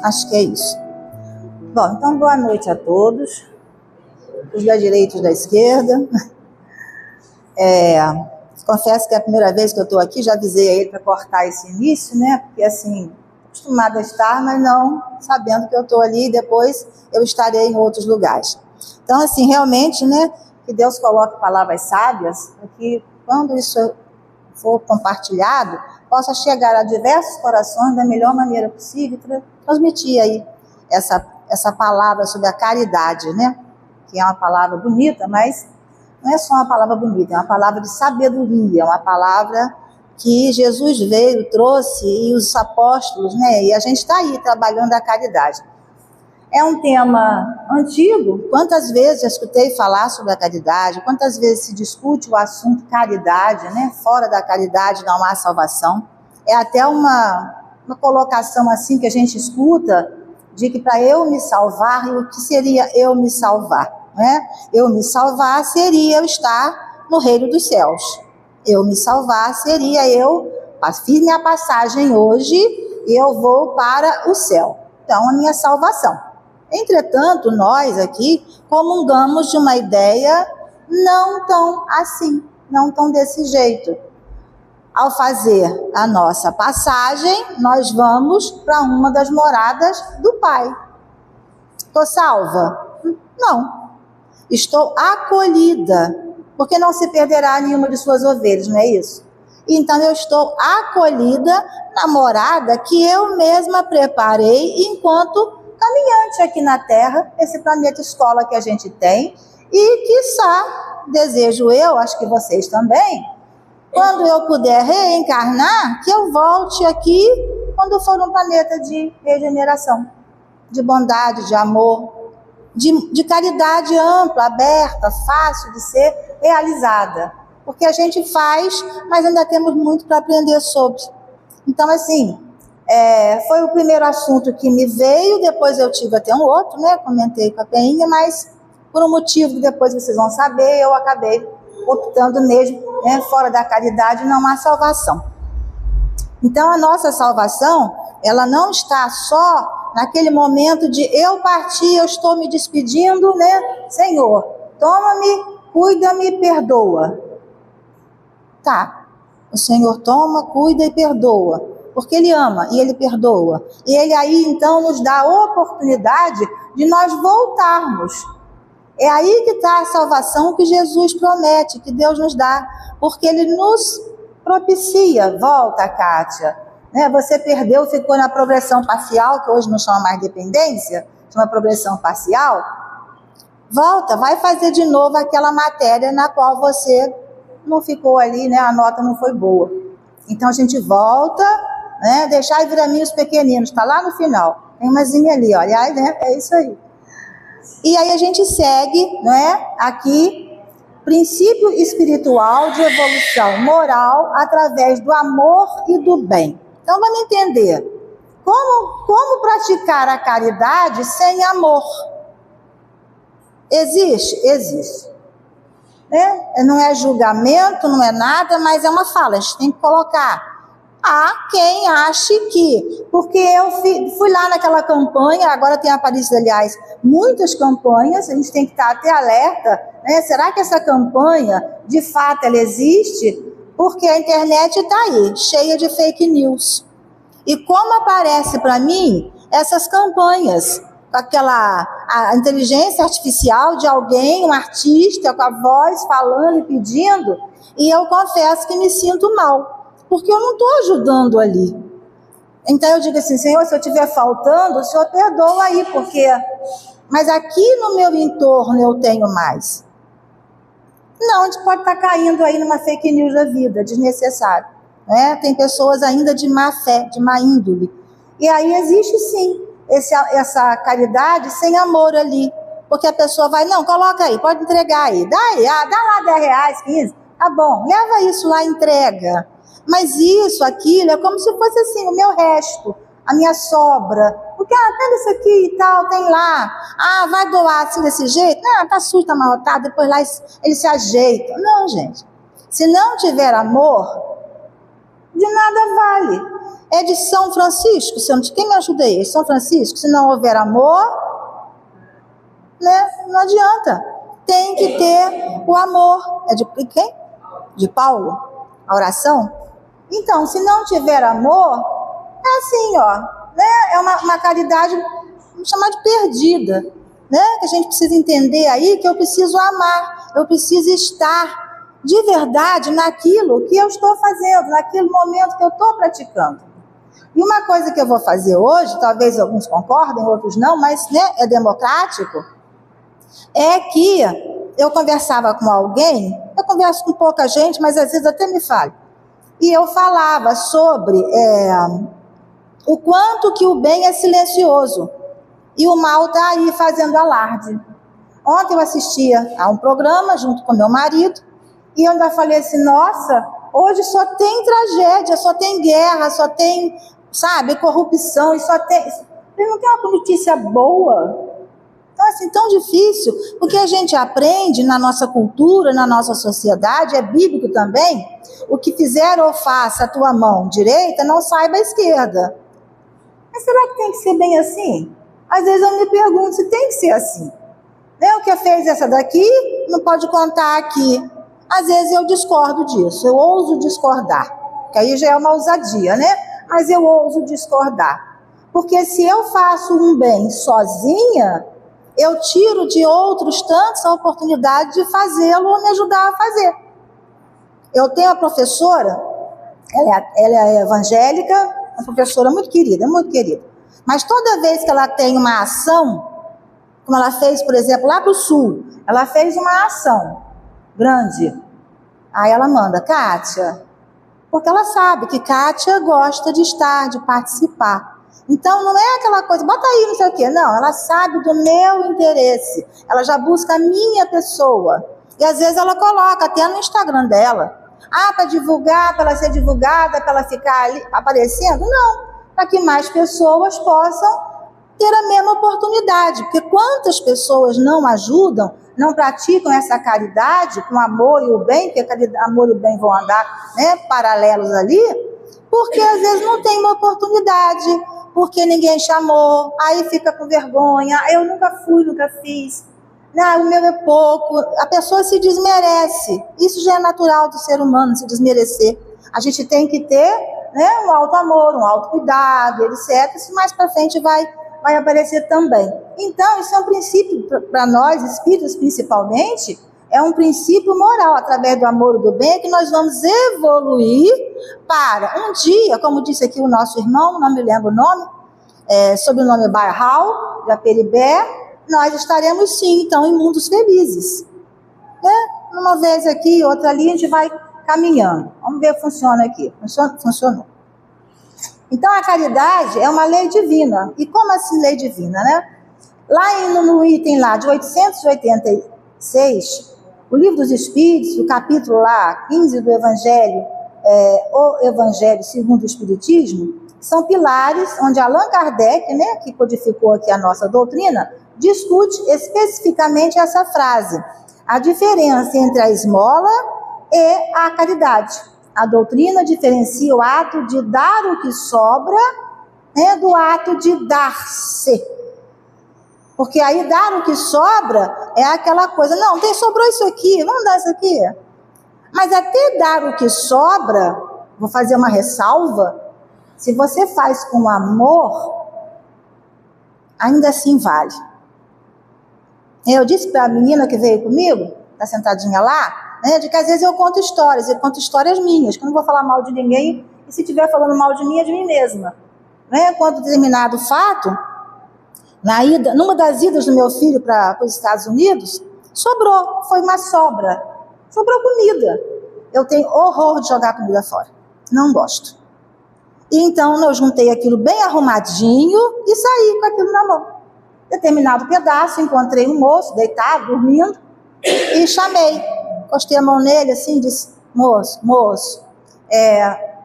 Acho que é isso. Bom, então boa noite a todos, os da direita e os da esquerda. Confesso que é a primeira vez que eu estou aqui, já avisei a ele para cortar esse início, né? Porque assim, acostumada a estar, mas não sabendo que eu estou ali e depois eu estarei em outros lugares. Então, assim, realmente, né, que Deus coloque palavras sábias, para que quando isso for compartilhado, possa chegar a diversos corações da melhor maneira possível, para transmitir aí essa palavra sobre a caridade, né? Que é uma palavra bonita, mas não é só uma palavra bonita, é uma palavra de sabedoria, uma palavra que Jesus veio, trouxe, e os apóstolos, né? E a gente está aí trabalhando a caridade. É um tema antigo, quantas vezes já escutei falar sobre a caridade, quantas vezes se discute o assunto caridade, né? Fora da caridade não há salvação. É até uma colocação assim que a gente escuta, de que para eu me salvar, e o que seria eu me salvar? Né? Eu me salvar seria eu estar no reino dos céus. Eu me salvar seria eu fiz minha passagem hoje e eu vou para o céu. Então, a minha salvação. Entretanto, nós aqui comungamos de uma ideia não tão assim, não tão desse jeito. Ao fazer a nossa passagem, nós vamos para uma das moradas do Pai. Estou salva? Não. Estou acolhida, porque não se perderá nenhuma de suas ovelhas, não é isso? Então eu estou acolhida na morada que eu mesma preparei enquanto caminhante aqui na Terra, esse planeta escola que a gente tem, e quiçá, desejo eu, acho que vocês também, quando eu puder reencarnar, que eu volte aqui quando for um planeta de regeneração, de bondade, de amor, de caridade ampla, aberta, fácil de ser realizada. Porque a gente faz, mas ainda temos muito para aprender sobre. Então, assim, foi o primeiro assunto que me veio, depois eu tive até um outro, né? Comentei com a Peinha, mas por um motivo que depois vocês vão saber, eu acabei optando mesmo, né? Fora da caridade não há salvação. Então, a nossa salvação, ela não está só naquele momento de eu partir, eu estou me despedindo, né? Senhor, toma-me, cuida-me, perdoa. Tá, o Senhor toma, cuida e perdoa, porque Ele ama e Ele perdoa. E Ele aí, então, nos dá a oportunidade de nós voltarmos. É aí que está a salvação que Jesus promete, que Deus nos dá, porque Ele nos propicia. Volta, Kátia. Né? Você perdeu, ficou na progressão parcial, que hoje não chama mais dependência, chama progressão parcial. Volta, vai fazer de novo aquela matéria na qual você não ficou ali, né? A nota não foi boa. Então a gente volta, né? Deixar e viraminhos pequeninos, está lá no final. Tem uma zinha ali, ó. Aliás, né? É isso aí. E aí a gente segue, né? Aqui, princípio espiritual de evolução moral através do amor e do bem. Então vamos entender, como praticar a caridade sem amor? Existe? Existe. Né? Não é julgamento, não é nada, mas é uma fala, a gente tem que colocar. Há quem ache que, porque eu fui lá naquela campanha, agora tem aparecido, aliás, muitas campanhas, a gente tem que estar até alerta, né? Será que essa campanha, de fato, ela existe? Porque a internet está aí, cheia de fake news. E como aparece para mim essas campanhas, com a inteligência artificial de alguém, um artista, com a voz falando e pedindo, e eu confesso que me sinto mal, porque eu não estou ajudando ali. Então eu digo assim, Senhor, se eu estiver faltando, o Senhor perdoa aí, porque... Mas aqui no meu entorno eu tenho mais. Não, a gente pode estar caindo aí numa fake news da vida, desnecessário. Né? Tem pessoas ainda de má fé, de má índole. E aí existe sim essa caridade sem amor ali. Porque a pessoa vai, não, coloca aí, pode entregar aí. Dá aí, dá lá R$10, 15. Tá bom, leva isso lá, entrega. Mas isso, aquilo, é como se fosse assim, o meu resto, a minha sobra. Porque, pega isso aqui e tal, tem lá. Vai doar assim desse jeito? Não, tá sujo, tá amarrotado, depois lá ele se ajeita. Não, gente. Se não tiver amor, de nada vale. É de São Francisco, quem me ajuda aí? São Francisco, se não houver amor, né, não adianta. Tem que ter o amor. É de quem? De Paulo, a oração. Então, se não tiver amor, é assim, ó, né? É uma caridade, vamos chamar de perdida, né? Que a gente precisa entender aí que eu preciso amar, eu preciso estar de verdade naquilo que eu estou fazendo, naquele momento que eu estou praticando. E uma coisa que eu vou fazer hoje, talvez alguns concordem, outros não, mas né, é democrático, é que eu conversava com alguém, eu converso com pouca gente, mas às vezes até me falo, e eu falava sobre o quanto que o bem é silencioso e o mal está aí fazendo alarde. Ontem eu assistia a um programa junto com meu marido e eu ainda falei assim, nossa, hoje só tem tragédia, só tem guerra, só tem, sabe, corrupção, e só tem... Não tem uma notícia boa. Então, assim, tão difícil, porque a gente aprende na nossa cultura, na nossa sociedade, é bíblico também, o que fizer ou faça a tua mão direita, não saiba a esquerda. Mas será que tem que ser bem assim? Às vezes eu me pergunto se tem que ser assim. Né? O que fez essa daqui, não pode contar aqui. Às vezes eu discordo disso, eu ouso discordar, que aí já é uma ousadia, né? Mas eu ouso discordar. Porque se eu faço um bem sozinha, eu tiro de outros tantos a oportunidade de fazê-lo ou me ajudar a fazer. Eu tenho uma professora, ela é evangélica, uma professora muito querida, mas toda vez que ela tem uma ação, como ela fez, por exemplo, lá para o sul, ela fez uma ação grande, aí ela manda, Kátia, porque ela sabe que Kátia gosta de estar, de participar. Então, não é aquela coisa, bota aí, não sei o quê. Não, ela sabe do meu interesse. Ela já busca a minha pessoa. E, às vezes, ela coloca até no Instagram dela. Ah, para divulgar, para ela ser divulgada, para ela ficar ali aparecendo? Não, para que mais pessoas possam ter a mesma oportunidade. Porque quantas pessoas não ajudam, não praticam essa caridade com amor e o bem, porque amor e o bem vão andar, né, paralelos ali, porque, às vezes, não tem uma oportunidade, porque ninguém chamou, aí fica com vergonha, eu nunca fui, nunca fiz, não, o meu é pouco, a pessoa se desmerece, isso já é natural do ser humano, se desmerecer, a gente tem que ter, né, um alto amor, um alto cuidado, etc, isso mais para frente vai aparecer também. Então, isso é um princípio, para nós, espíritos principalmente, é um princípio moral, através do amor e do bem, que nós vamos evoluir para um dia, como disse aqui o nosso irmão, não me lembro o nome, sobrenome Barral, de Aperibé, nós estaremos sim, então, em mundos felizes. Né? Uma vez aqui, outra ali, a gente vai caminhando. Vamos ver se funciona aqui. Funcionou. Então, a caridade é uma lei divina. E como assim lei divina, né? Lá no item lá de 886, o Livro dos Espíritos, o capítulo lá 15 do Evangelho, o Evangelho segundo o Espiritismo, são pilares onde Allan Kardec, né, que codificou aqui a nossa doutrina, discute especificamente essa frase, a diferença entre a esmola e a caridade. A doutrina diferencia o ato de dar o que sobra, né, do ato de dar-se. Porque aí dar o que sobra é aquela coisa, não, sobrou isso aqui, vamos dar isso aqui. Mas até dar o que sobra, vou fazer uma ressalva, se você faz com amor, ainda assim vale. Eu disse para a menina que veio comigo, está sentadinha lá, né, de que às vezes eu conto histórias minhas, que eu não vou falar mal de ninguém, e se estiver falando mal de mim, é de mim mesma. Né? Quando determinado fato, numa das idas do meu filho para os Estados Unidos, foi uma sobra, sobrou comida. Eu tenho horror de jogar comida fora, não gosto. E então eu juntei aquilo bem arrumadinho e saí com aquilo na mão. Determinado pedaço, encontrei um moço deitado, dormindo, e chamei. Encostei a mão nele assim e disse, moço,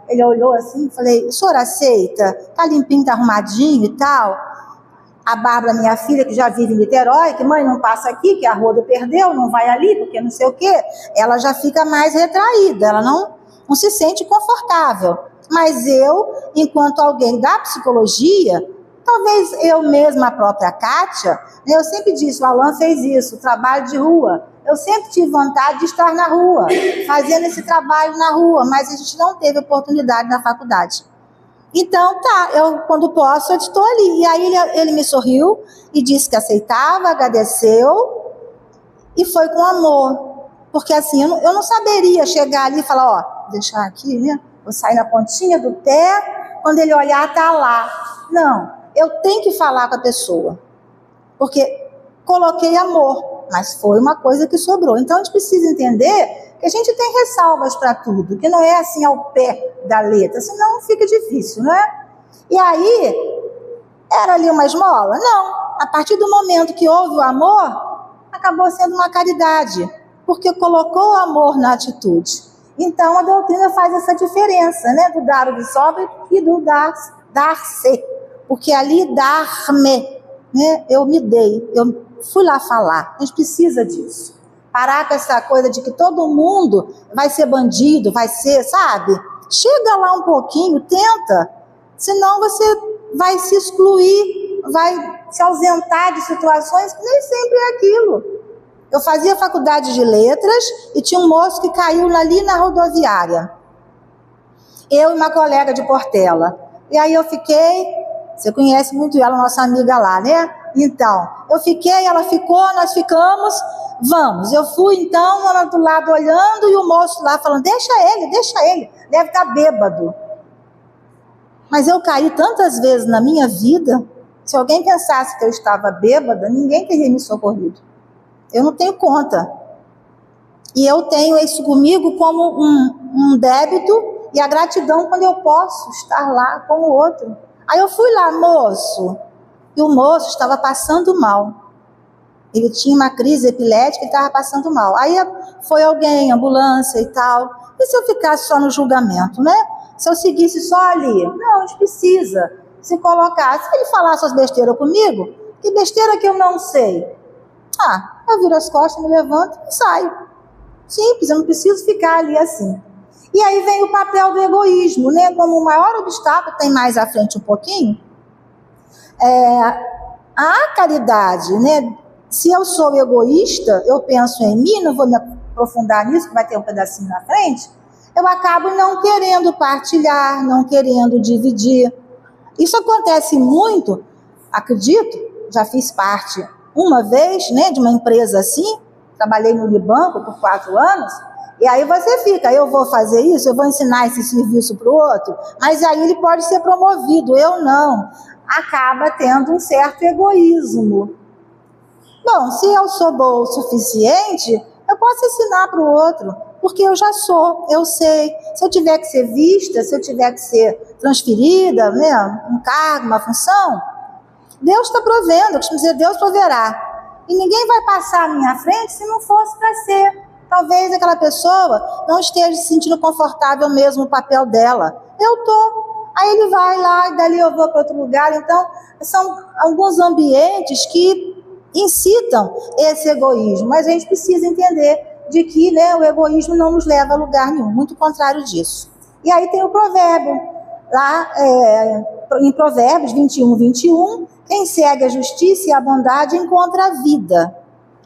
ele olhou assim e falei, o senhor aceita? Tá limpinho, tá arrumadinho e tal? A Bárbara, minha filha, que já vive em Niterói, que mãe não passa aqui, que a Roda perdeu, não vai ali, porque não sei o quê, ela já fica mais retraída, ela não se sente confortável. Mas eu, enquanto alguém da psicologia, talvez eu mesma, a própria Kátia, né, eu sempre disse, o Alain fez isso, trabalho de rua. Eu sempre tive vontade de estar na rua, fazendo esse trabalho na rua, mas a gente não teve oportunidade na faculdade. Então, eu quando posso, eu estou ali. E aí ele me sorriu e disse que aceitava, agradeceu e foi com amor. Porque assim, eu não saberia chegar ali e falar, ó, deixar aqui, né? Vou sair na pontinha do pé, quando ele olhar, tá lá. Não, eu tenho que falar com a pessoa. Porque coloquei amor, mas foi uma coisa que sobrou. Então, a gente precisa entender que a gente tem ressalvas para tudo, que não é assim ao pé da letra, senão fica difícil, não é? E aí, era ali uma esmola? Não. A partir do momento que houve o amor, acabou sendo uma caridade, porque colocou o amor na atitude. Então, a doutrina faz essa diferença, né? Do dar o que sobra e do dar-se. Porque ali, dar-me, né? Eu me dei, eu fui lá falar. A gente precisa disso. Parar com essa coisa de que todo mundo vai ser bandido, vai ser, sabe? Chega lá um pouquinho, tenta. Senão você vai se excluir, vai se ausentar de situações que nem sempre é aquilo. Eu fazia faculdade de letras e tinha um moço que caiu ali na rodoviária. Eu e uma colega de Portela. E aí eu fiquei, você conhece muito ela, nossa amiga lá, né? Então, eu fiquei, ela ficou, nós ficamos, vamos. Eu fui então, ela do lado olhando e o moço lá falando, deixa ele, deve estar bêbado. Mas eu caí tantas vezes na minha vida, se alguém pensasse que eu estava bêbada, ninguém teria me socorrido. Eu não tenho conta. E eu tenho isso comigo como um débito e a gratidão quando eu posso estar lá com o outro. Aí eu fui lá, moço, e o moço estava passando mal. Ele tinha uma crise epilética e estava passando mal. Aí foi alguém, ambulância e tal. E se eu ficasse só no julgamento, né? Se eu seguisse só ali? Não, a gente precisa se colocar. Se ele falar suas besteiras comigo, que besteira que eu não sei? Eu viro as costas, me levanto e saio. Simples, eu não preciso ficar ali assim. E aí vem o papel do egoísmo, né? Como o maior obstáculo, tem mais à frente um pouquinho, a caridade, né? Se eu sou egoísta, eu penso em mim, não vou me aprofundar nisso, que vai ter um pedacinho na frente, eu acabo não querendo partilhar, não querendo dividir. Isso acontece muito, acredito, já fiz parte uma vez, né, de uma empresa assim, trabalhei no Libanco por 4 anos, e aí você fica, eu vou fazer isso, eu vou ensinar esse serviço para o outro, mas aí ele pode ser promovido, eu não. Acaba tendo um certo egoísmo. Bom, se eu sou boa o suficiente, eu posso ensinar para o outro, porque eu já sou, eu sei. Se eu tiver que ser vista, se eu tiver que ser transferida, né, um cargo, uma função, Deus está provendo, eu costumo dizer, Deus proverá. E ninguém vai passar à minha frente se não fosse para ser. Talvez aquela pessoa não esteja se sentindo confortável mesmo no papel dela. Eu estou. Aí ele vai lá, e dali eu vou para outro lugar. Então, são alguns ambientes que incitam esse egoísmo. Mas a gente precisa entender de que, né, o egoísmo não nos leva a lugar nenhum. Muito contrário disso. E aí tem o provérbio. Lá em Provérbios 21, 21, quem segue a justiça e a bondade encontra a vida.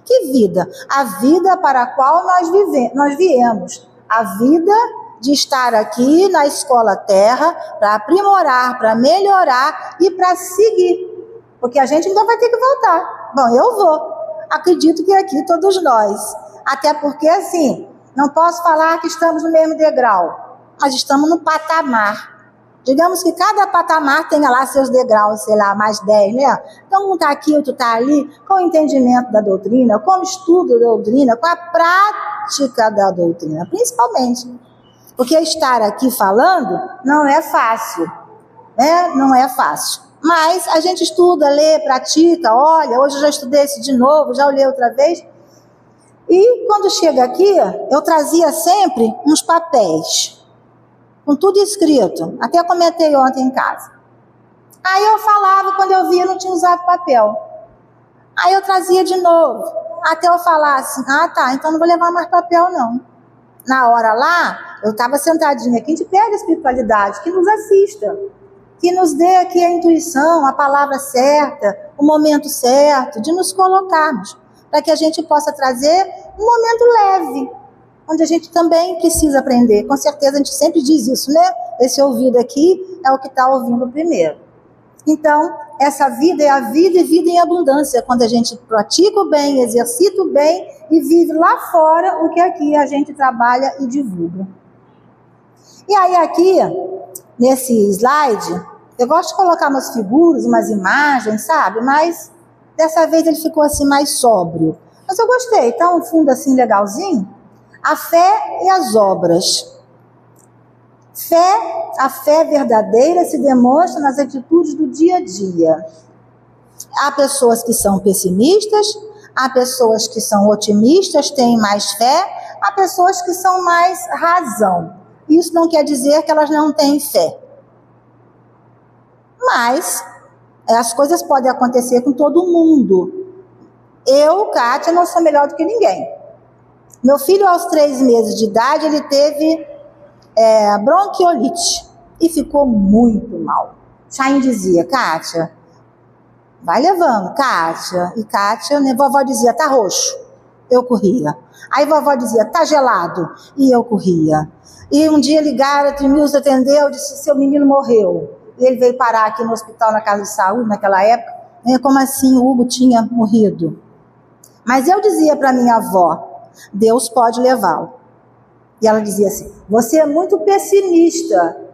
Que vida? A vida para a qual nós viemos. A vida de estar aqui na escola terra para aprimorar, para melhorar e para seguir. Porque a gente ainda vai ter que voltar. Bom, eu vou. Acredito que aqui todos nós. Até porque, assim, não posso falar que estamos no mesmo degrau, mas estamos no patamar. Digamos que cada patamar tenha lá seus degraus, sei lá, mais 10, né? Então, um está aqui, outro está ali, com o entendimento da doutrina, com o estudo da doutrina, com a prática da doutrina, principalmente. Porque estar aqui falando não é fácil, né? Não é fácil. Mas a gente estuda, lê, pratica, olha, hoje eu já estudei esse de novo, já olhei outra vez. E quando chega aqui, eu trazia sempre uns papéis, com tudo escrito. Até comentei ontem em casa. Aí eu falava, quando eu via, não tinha usado papel. Aí eu trazia de novo, até eu falar assim, tá, então não vou levar mais papel não. na hora lá, eu estava sentadinha aqui, a gente pede a espiritualidade, que nos assista, que nos dê aqui a intuição, a palavra certa, o momento certo, de nos colocarmos, para que a gente possa trazer um momento leve, onde a gente também precisa aprender. Com certeza a gente sempre diz isso, né? Esse ouvido aqui é o que está ouvindo primeiro. Então, essa vida é a vida e vida em abundância, quando a gente pratica o bem, exercita o bem e vive lá fora o que aqui a gente trabalha e divulga. E aí aqui, nesse slide, eu gosto de colocar umas figuras, umas imagens, sabe? Mas dessa vez ele ficou assim mais sóbrio. Mas eu gostei, tá um fundo assim legalzinho. A fé e as obras. A fé verdadeira se demonstra nas atitudes do dia a dia. Há pessoas que são pessimistas, há pessoas que são otimistas, têm mais fé, há pessoas que são mais razão. Isso não quer dizer que elas não têm fé. Mas as coisas podem acontecer com todo mundo. Eu, Kátia, não sou melhor do que ninguém. Meu filho, aos 3 meses de idade, ele teve bronquiolite e ficou muito mal. Chain dizia, Kátia, vai levando, Kátia. E Kátia, né, vovó dizia, tá roxo. Eu corria. Aí vovó dizia, tá gelado. E eu corria. E um dia ligaram, a Trimilza atendeu, disse, seu menino morreu. E ele veio parar aqui no hospital, na casa de saúde, naquela época. Como assim o Hugo tinha morrido? Mas eu dizia para minha avó, Deus pode levá-lo. E ela dizia assim, você é muito pessimista.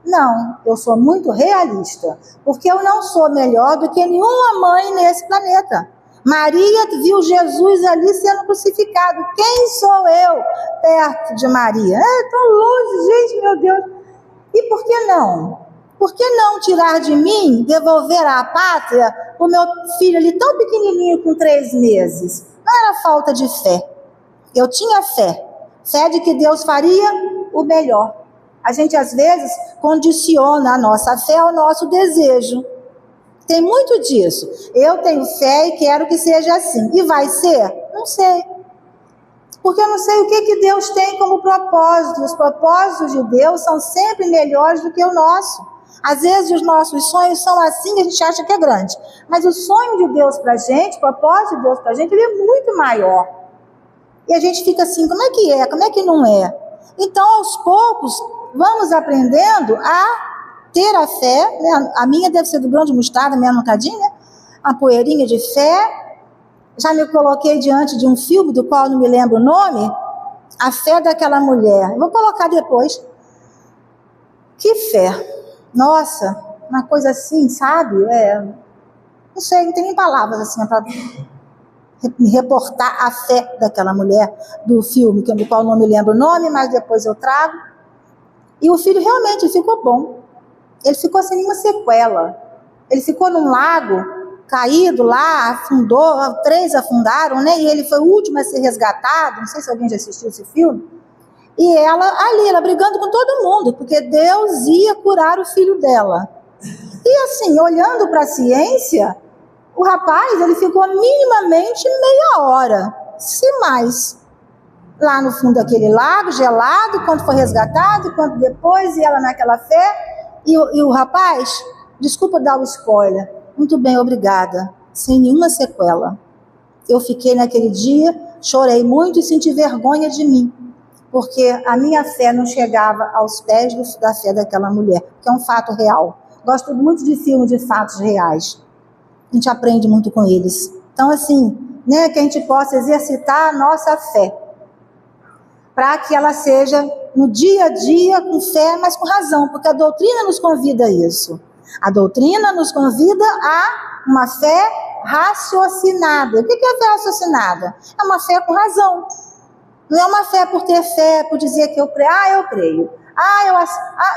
Não, eu sou muito realista, porque eu não sou melhor do que nenhuma mãe nesse planeta. Maria viu Jesus ali sendo crucificado. Quem sou eu perto de Maria? Tão longe, gente, meu Deus. E por que não? Por que não tirar de mim, devolver à pátria o meu filho ali tão pequenininho com 3 meses? Não era falta de fé. Eu tinha fé. Fé de que Deus faria o melhor. A gente, às vezes, condiciona a nossa fé ao nosso desejo. Tem muito disso. Eu tenho fé e quero que seja assim. E vai ser? Não sei. Porque eu não sei o que Deus tem como propósito. Os propósitos de Deus são sempre melhores do que o nosso. Às vezes os nossos sonhos são assim, a gente acha que é grande. Mas o sonho de Deus pra gente, o propósito de Deus pra gente, ele é muito maior. E a gente fica assim, como é que é? Como é que não é? Então, aos poucos, vamos aprendendo a ter a fé, né? A minha deve ser do grão de mostarda, meia mancadinha, né? A poeirinha de fé. Já me coloquei diante de um filme, do qual não me lembro o nome, A Fé daquela Mulher. Vou colocar depois. Que fé! Nossa, uma coisa assim, sabe? Não sei, não tem nem palavras assim para reportar a fé daquela mulher do filme, do qual não me lembro o nome, mas depois eu trago. E o filho realmente ficou bom. Ele ficou sem nenhuma sequela. Ele ficou num lago, caído lá, afundou, 3 afundaram, né? E ele foi o último a ser resgatado. Não sei se alguém já assistiu esse filme. E ela brigando com todo mundo, porque Deus ia curar o filho dela. E assim, olhando para a ciência, o rapaz, ele ficou minimamente meia hora, se mais, lá no fundo daquele lago, gelado, quando foi resgatado, quando depois, e ela naquela fé, e o rapaz, desculpa dar o spoiler, muito bem, obrigada, sem nenhuma sequela. Eu fiquei naquele dia, chorei muito e senti vergonha de mim, porque a minha fé não chegava aos pés da fé daquela mulher, que é um fato real. Gosto muito de filmes de fatos reais. A gente aprende muito com eles. Então, assim, né, que a gente possa exercitar a nossa fé, para que ela seja no dia a dia com fé, mas com razão, porque a doutrina nos convida a isso. A doutrina nos convida a uma fé raciocinada. O que é fé raciocinada? É uma fé com razão. Não é uma fé por ter fé, por dizer que eu creio. Eu creio.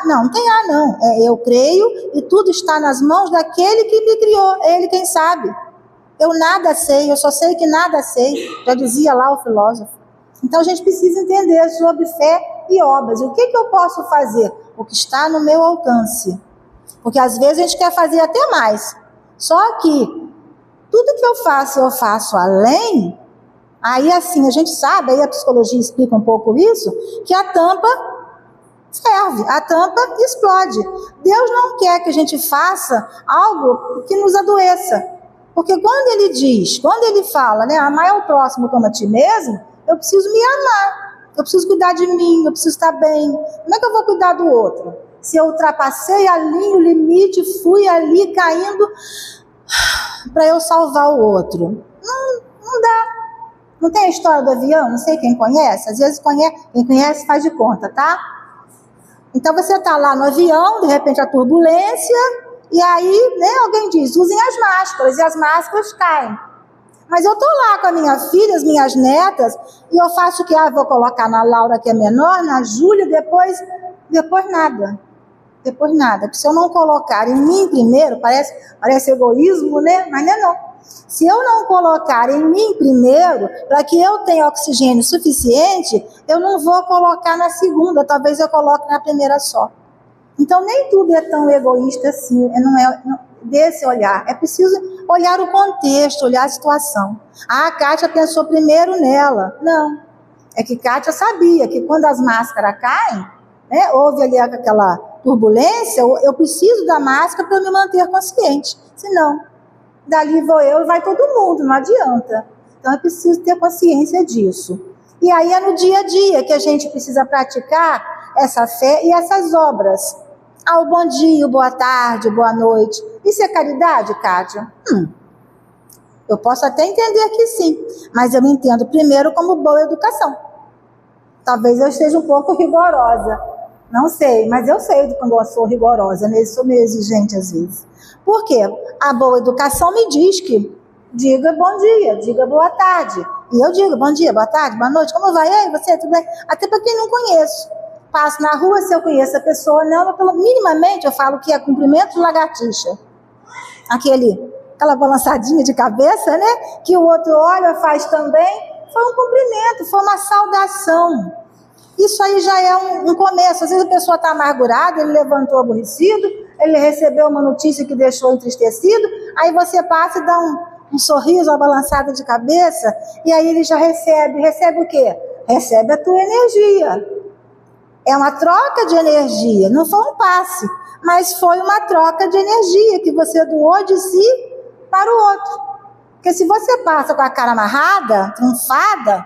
Não tem não. Eu creio e tudo está nas mãos daquele que me criou. É ele quem sabe. Eu nada sei, eu só sei que nada sei. Já dizia lá o filósofo. Então a gente precisa entender sobre fé e obras. E o que eu posso fazer? O que está no meu alcance. Porque às vezes a gente quer fazer até mais. Só que tudo que eu faço além, Aí, assim, a gente sabe, aí a psicologia explica um pouco isso, que a tampa ferve, a tampa explode. Deus não quer que a gente faça algo que nos adoeça. Porque quando ele diz, quando ele fala, né, amar o próximo como a ti mesmo, eu preciso me amar, eu preciso cuidar de mim, eu preciso estar bem. Como é que eu vou cuidar do outro? Se eu ultrapassei ali o limite, fui ali caindo para eu salvar o outro. Não dá. Não tem a história do avião? Não sei quem conhece. Às vezes quem conhece faz de conta, tá? Então você está lá no avião, de repente a turbulência, e aí, né, alguém diz, usem as máscaras, e as máscaras caem. Mas eu estou lá com a minha filha, as minhas netas, e eu faço o que? Vou colocar na Laura, que é menor, na Júlia, depois nada. Depois nada. Porque se eu não colocar em mim primeiro, parece egoísmo, né? Mas não é não. Se eu não colocar em mim primeiro, para que eu tenha oxigênio suficiente, eu não vou colocar na segunda, talvez eu coloque na primeira só. Então nem tudo é tão egoísta assim, desse olhar. É preciso olhar o contexto, olhar a situação. A Kátia pensou primeiro nela. Não. É que Kátia sabia que quando as máscaras caem, né, houve ali aquela turbulência, eu preciso da máscara para eu me manter consciente. Senão, dali vou eu e vai todo mundo, não adianta. Então é preciso ter consciência disso. E aí é no dia a dia que a gente precisa praticar essa fé e essas obras. O bom dia, boa tarde, boa noite. Isso é caridade, Kátia? Eu posso até entender que sim, mas eu entendo primeiro como boa educação. Talvez eu esteja um pouco rigorosa. Não sei, mas eu sei quando eu sou rigorosa, né? Eu sou meio exigente às vezes. Por quê? A boa educação me diz que diga bom dia, diga boa tarde. E eu digo bom dia, boa tarde, boa noite, como vai? Ei, você, tudo bem? Até para quem não conheço. Passo na rua, se eu conheço a pessoa, não, minimamente eu falo que é cumprimento de lagartixa. Aquela balançadinha de cabeça, né? Que o outro olha, faz também. Foi um cumprimento, foi uma saudação. Isso aí já é um começo. Às vezes a pessoa está amargurada, ele levantou aborrecido, ele recebeu uma notícia que deixou entristecido, aí você passa e dá um sorriso, uma balançada de cabeça, e aí ele já recebe o quê? Recebe a tua energia. É uma troca de energia, não foi um passe, mas foi uma troca de energia que você doou de si para o outro. Porque se você passa com a cara amarrada, trunfada,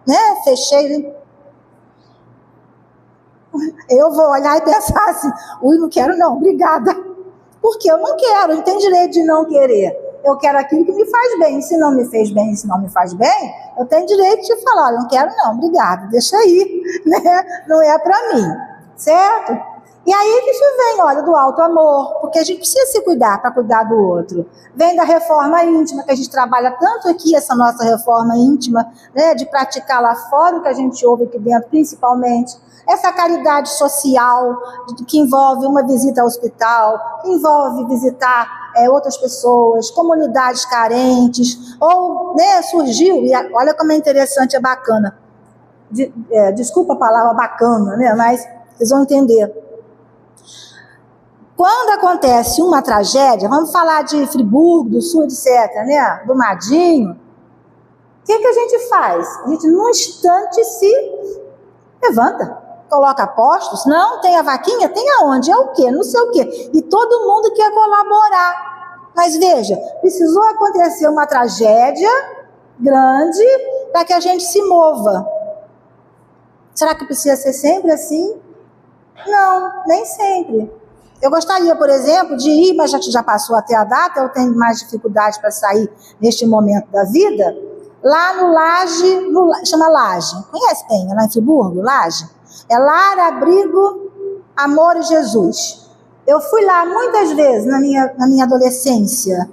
né, fechei, eu vou olhar e pensar assim, não quero não, obrigada. Porque eu não quero, não tenho direito de não querer. Eu quero aquilo que me faz bem. Se não me fez bem, se não me faz bem, eu tenho direito de falar, não quero não, obrigada, deixa aí, né? Não é para mim, certo? E aí que isso vem, olha, do alto amor, porque a gente precisa se cuidar para cuidar do outro. Vem da reforma íntima, que a gente trabalha tanto aqui, essa nossa reforma íntima, né, de praticar lá fora o que a gente ouve aqui dentro, principalmente. Essa caridade social, que envolve uma visita ao hospital, que envolve visitar outras pessoas, comunidades carentes, ou, né, surgiu, e olha como é interessante, é bacana. Desculpa a palavra bacana, né, mas vocês vão entender. Quando acontece uma tragédia, vamos falar de Friburgo, do Sul, etc., né, do Madinho, o que a gente faz? A gente, num instante, se levanta. Coloca postos, não, tem a vaquinha, tem aonde, é o quê, não sei o quê, e todo mundo quer colaborar, mas veja, precisou acontecer uma tragédia grande para que a gente se mova. Será que precisa ser sempre assim? Não, nem sempre. Eu gostaria, por exemplo, de ir, mas já passou até a data, eu tenho mais dificuldade para sair neste momento da vida, lá no Laje, chama Laje, conhece, tem, lá em Friburgo, Laje? É Lar, Abrigo, Amor e Jesus. Eu fui lá muitas vezes na minha adolescência.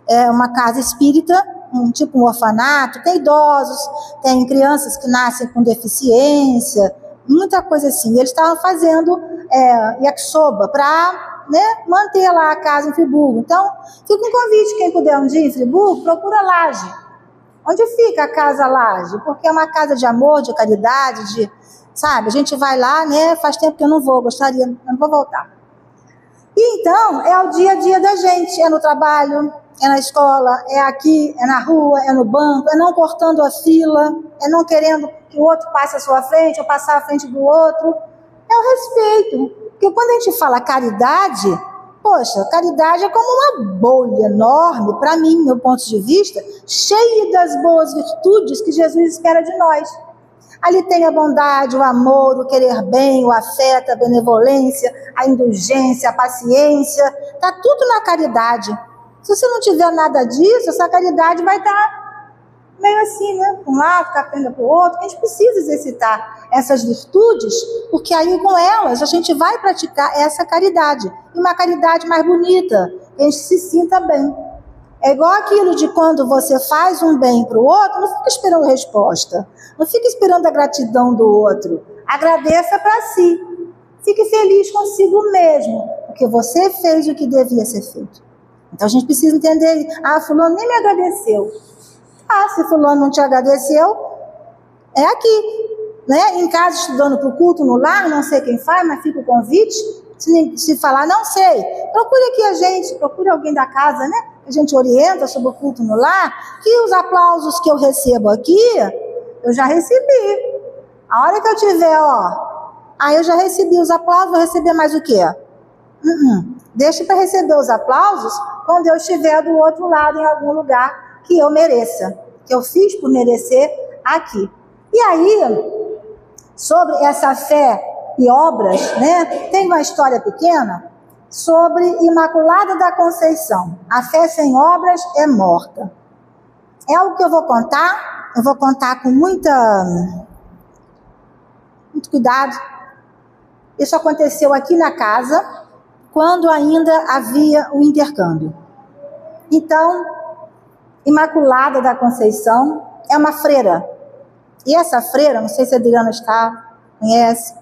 É uma casa espírita, tipo um orfanato, tem idosos, tem crianças que nascem com deficiência, muita coisa assim. Eles estavam fazendo yakisoba para, né, manter lá a casa em Friburgo. Então, fica um convite, quem puder um dia em Friburgo, procura Laje. Onde fica a casa Laje? Porque é uma casa de amor, de caridade, sabe, a gente vai lá, né, faz tempo que eu não vou, gostaria, não vou voltar. E então, é o dia a dia da gente, é no trabalho, é na escola, é aqui, é na rua, é no banco, é não cortando a fila, é não querendo que o outro passe à sua frente ou passar à frente do outro. É o respeito. Porque quando a gente fala caridade, poxa, caridade é como uma bolha enorme, para mim, meu ponto de vista, cheia das boas virtudes que Jesus espera de nós. Ali tem a bondade, o amor, o querer bem, o afeto, a benevolência, a indulgência, a paciência. Está tudo na caridade. Se você não tiver nada disso, essa caridade vai estar meio assim, né? Para um lado, ficar para o outro. A gente precisa exercitar essas virtudes, porque aí com elas a gente vai praticar essa caridade. E uma caridade mais bonita, que a gente se sinta bem. É igual aquilo de quando você faz um bem para o outro, não fica esperando resposta. Não fica esperando a gratidão do outro. Agradeça para si. Fique feliz consigo mesmo, porque você fez o que devia ser feito. Então a gente precisa entender, fulano nem me agradeceu. Se fulano não te agradeceu, é aqui. Né? Em casa, estudando para o culto, no lar, não sei quem faz, mas fica o convite. Se falar, não sei, procure aqui procure alguém da casa, né? A gente orienta sobre o culto no lar, que os aplausos que eu recebo aqui, eu já recebi. A hora que eu tiver, eu já recebi os aplausos, vou receber mais o quê? Deixe para receber os aplausos quando eu estiver do outro lado, em algum lugar que eu mereça, que eu fiz por merecer aqui. E aí, sobre essa fé e obras, né, tem uma história pequena sobre Imaculada da Conceição. A fé sem obras é morta. É algo que eu vou contar com muito cuidado. Isso aconteceu aqui na casa, quando ainda havia o intercâmbio. Então, Imaculada da Conceição é uma freira. E essa freira, não sei se a Adriana conhece,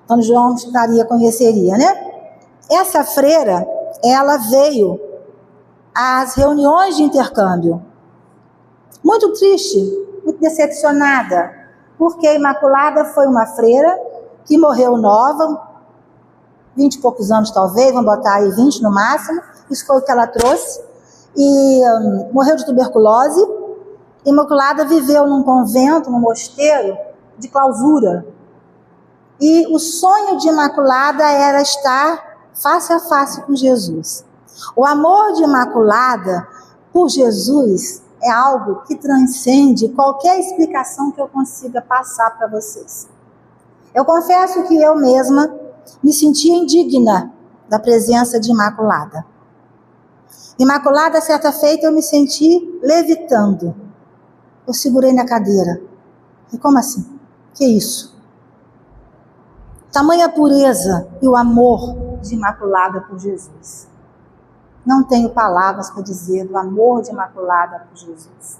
Antônio João conheceria, né? Essa freira, ela veio às reuniões de intercâmbio. Muito triste, muito decepcionada, porque a Imaculada foi uma freira que morreu nova, 20 e poucos anos talvez, vamos botar aí 20 no máximo, isso foi o que ela trouxe, e morreu de tuberculose. Imaculada viveu num convento, num mosteiro de clausura, e o sonho de Imaculada era estar face a face com Jesus. O amor de Imaculada por Jesus é algo que transcende qualquer explicação que eu consiga passar para vocês. Eu confesso que eu mesma me sentia indigna da presença de Imaculada. Imaculada, certa feita, eu me senti levitando. Eu segurei na cadeira. E como assim? Que isso? Tamanha pureza e o amor de Imaculada por Jesus. Não tenho palavras para dizer do amor de Imaculada por Jesus.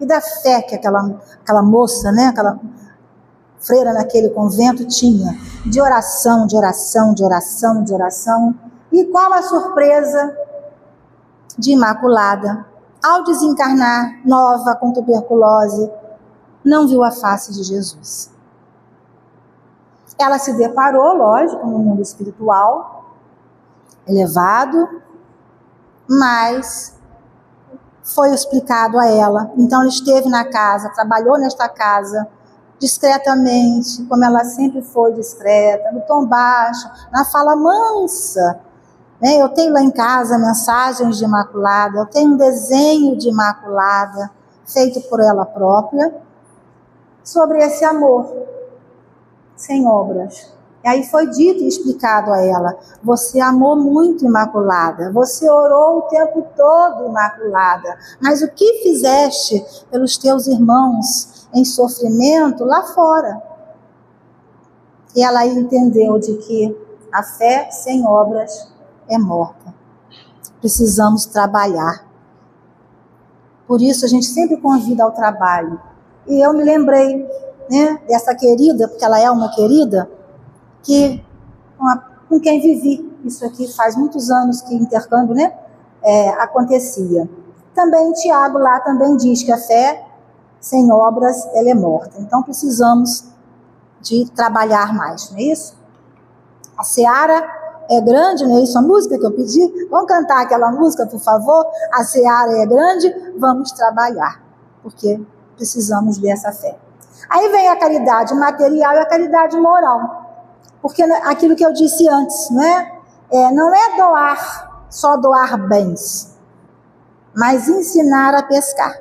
E da fé que aquela moça, né, aquela freira naquele convento tinha. De oração, de oração, de oração, de oração. E qual a surpresa de Imaculada? Ao desencarnar, nova, com tuberculose, não viu a face de Jesus. Ela se deparou, lógico, no mundo espiritual, elevado, mas foi explicado a ela. Então, ela esteve na casa, trabalhou nesta casa, discretamente, como ela sempre foi discreta, no tom baixo, na fala mansa. Eu tenho lá em casa mensagens de Imaculada, eu tenho um desenho de Imaculada, feito por ela própria, sobre esse amor sem obras. E aí foi dito e explicado a ela: você amou muito, Imaculada, você orou o tempo todo, Imaculada, mas o que fizeste pelos teus irmãos em sofrimento lá fora? E ela entendeu de que a fé sem obras é morta. Precisamos trabalhar. Por isso a gente sempre convida ao trabalho. E eu me lembrei, né, dessa querida, porque ela é uma querida, com quem vivi. Isso aqui faz muitos anos que intercâmbio, né, acontecia. Também Tiago lá também diz que a fé sem obras ela é morta. Então precisamos de trabalhar mais, não é isso? A seara é grande, não é isso a música que eu pedi? Vamos cantar aquela música, por favor? A seara é grande, vamos trabalhar, porque precisamos dessa fé. Aí vem a caridade material e a caridade moral, porque aquilo que eu disse antes, né? Não é doar, só doar bens, mas ensinar a pescar.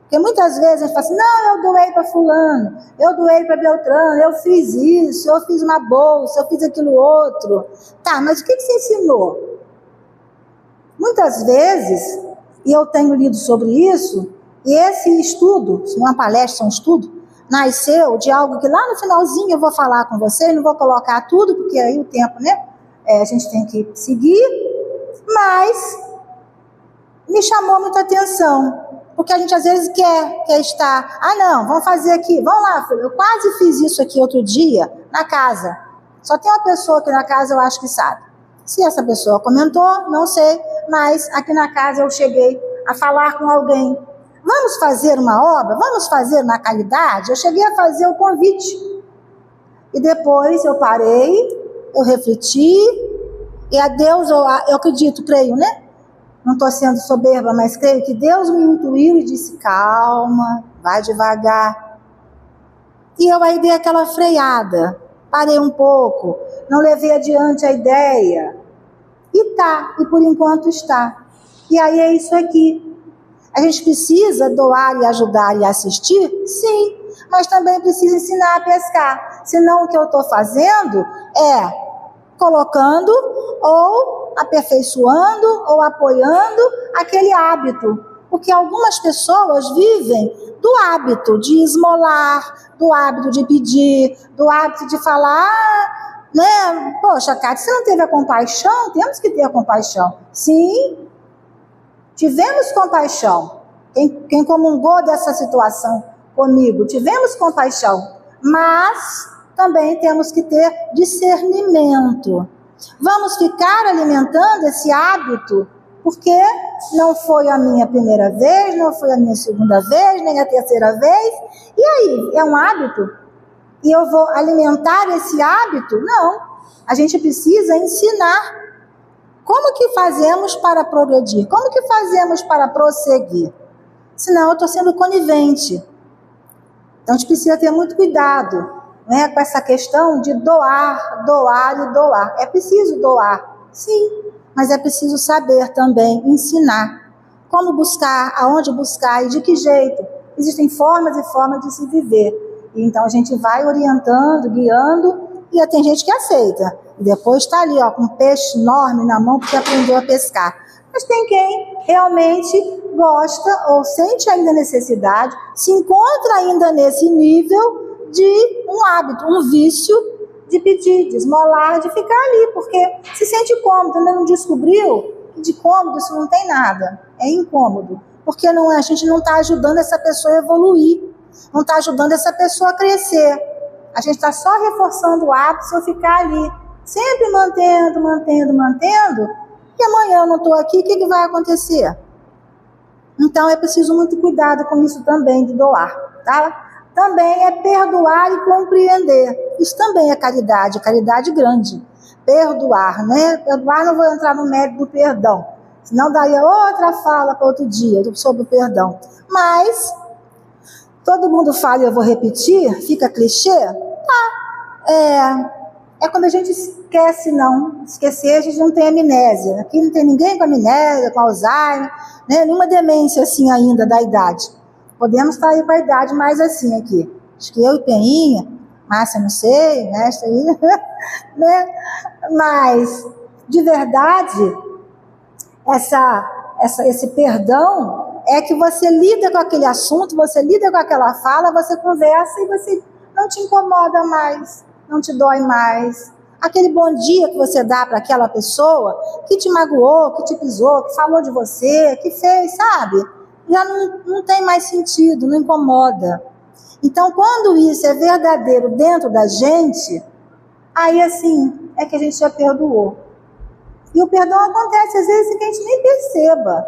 Porque muitas vezes a gente fala assim, não, eu doei para fulano, eu doei para Beltrano, eu fiz isso, eu fiz uma bolsa, eu fiz aquilo outro. Tá, mas o que você ensinou? Muitas vezes, e eu tenho lido sobre isso, e esse estudo, se não é uma palestra, é um estudo, nasceu de algo que lá no finalzinho eu vou falar com vocês, não vou colocar tudo, porque aí o tempo, né, a gente tem que seguir, mas me chamou muita atenção. Porque a gente às vezes quer estar, não, vamos fazer aqui, vamos lá, filho, eu quase fiz isso aqui outro dia, na casa. Só tem uma pessoa aqui na casa, eu acho que sabe. Se essa pessoa comentou, não sei, mas aqui na casa eu cheguei a falar com alguém. Vamos fazer uma obra? Vamos fazer uma caridade? Eu cheguei a fazer o convite. E depois eu parei, eu refleti, e a Deus, eu acredito, creio, né? Não estou sendo soberba, mas creio que Deus me intuiu e disse, calma, vai devagar. E eu aí dei aquela freada, parei um pouco, não levei adiante a ideia. E por enquanto está. E aí é isso aqui. A gente precisa doar e ajudar e assistir? Sim, mas também precisa ensinar a pescar. Senão o que eu estou fazendo é colocando ou aperfeiçoando ou apoiando aquele hábito. Porque algumas pessoas vivem do hábito de esmolar, do hábito de pedir, do hábito de falar, né? Poxa, Cátia, você não teve a compaixão? Temos que ter a compaixão. Sim, tivemos compaixão. Quem comungou dessa situação comigo, tivemos compaixão. Mas também temos que ter discernimento. Vamos ficar alimentando esse hábito, porque não foi a minha primeira vez, não foi a minha segunda vez, nem a terceira vez. E aí, é um hábito? E eu vou alimentar esse hábito? Não. A gente precisa ensinar. Como que fazemos para progredir? Como que fazemos para prosseguir? Senão eu estou sendo conivente. Então a gente precisa ter muito cuidado, né, com essa questão de doar, doar e doar. É preciso doar, sim, mas é preciso saber também ensinar como buscar, aonde buscar e de que jeito. Existem formas e formas de se viver. E então a gente vai orientando, guiando, e tem gente que aceita. E depois está ali, com um peixe enorme na mão porque aprendeu a pescar. Mas tem quem realmente gosta ou sente ainda necessidade, se encontra ainda nesse nível de um hábito, um vício de pedir, de esmolar, de ficar ali, porque se sente cômodo, ainda não descobriu que de cômodo isso não tem nada, é incômodo, porque a gente não está ajudando essa pessoa a evoluir, não está ajudando essa pessoa a crescer, a gente está só reforçando o hábito se eu ficar ali, sempre mantendo, e amanhã eu não estou aqui, o que vai acontecer? Então é preciso muito cuidado com isso também de doar, tá? Também é perdoar e compreender. Isso também é caridade grande. Perdoar, né? Perdoar, não vou entrar no mérito do perdão, senão daria outra fala para outro dia sobre o perdão. Mas, todo mundo fala e eu vou repetir, fica clichê? Tá. É quando a gente esquece, não. Esquecer, a gente não tem amnésia. Aqui não tem ninguém com amnésia, com Alzheimer, né? Nenhuma demência assim ainda da idade. Podemos estar aí com a idade mais assim aqui. Acho que eu e Peninha, Márcia não sei, mestre aí, né? Mas, de verdade, esse perdão é que você lida com aquele assunto, você lida com aquela fala, você conversa e você não te incomoda mais, não te dói mais. Aquele bom dia que você dá para aquela pessoa que te magoou, que te pisou, que falou de você, que fez, sabe? Já não tem mais sentido, não incomoda. Então, quando isso é verdadeiro dentro da gente, aí assim, é que a gente já perdoou. E o perdão acontece às vezes que a gente nem perceba.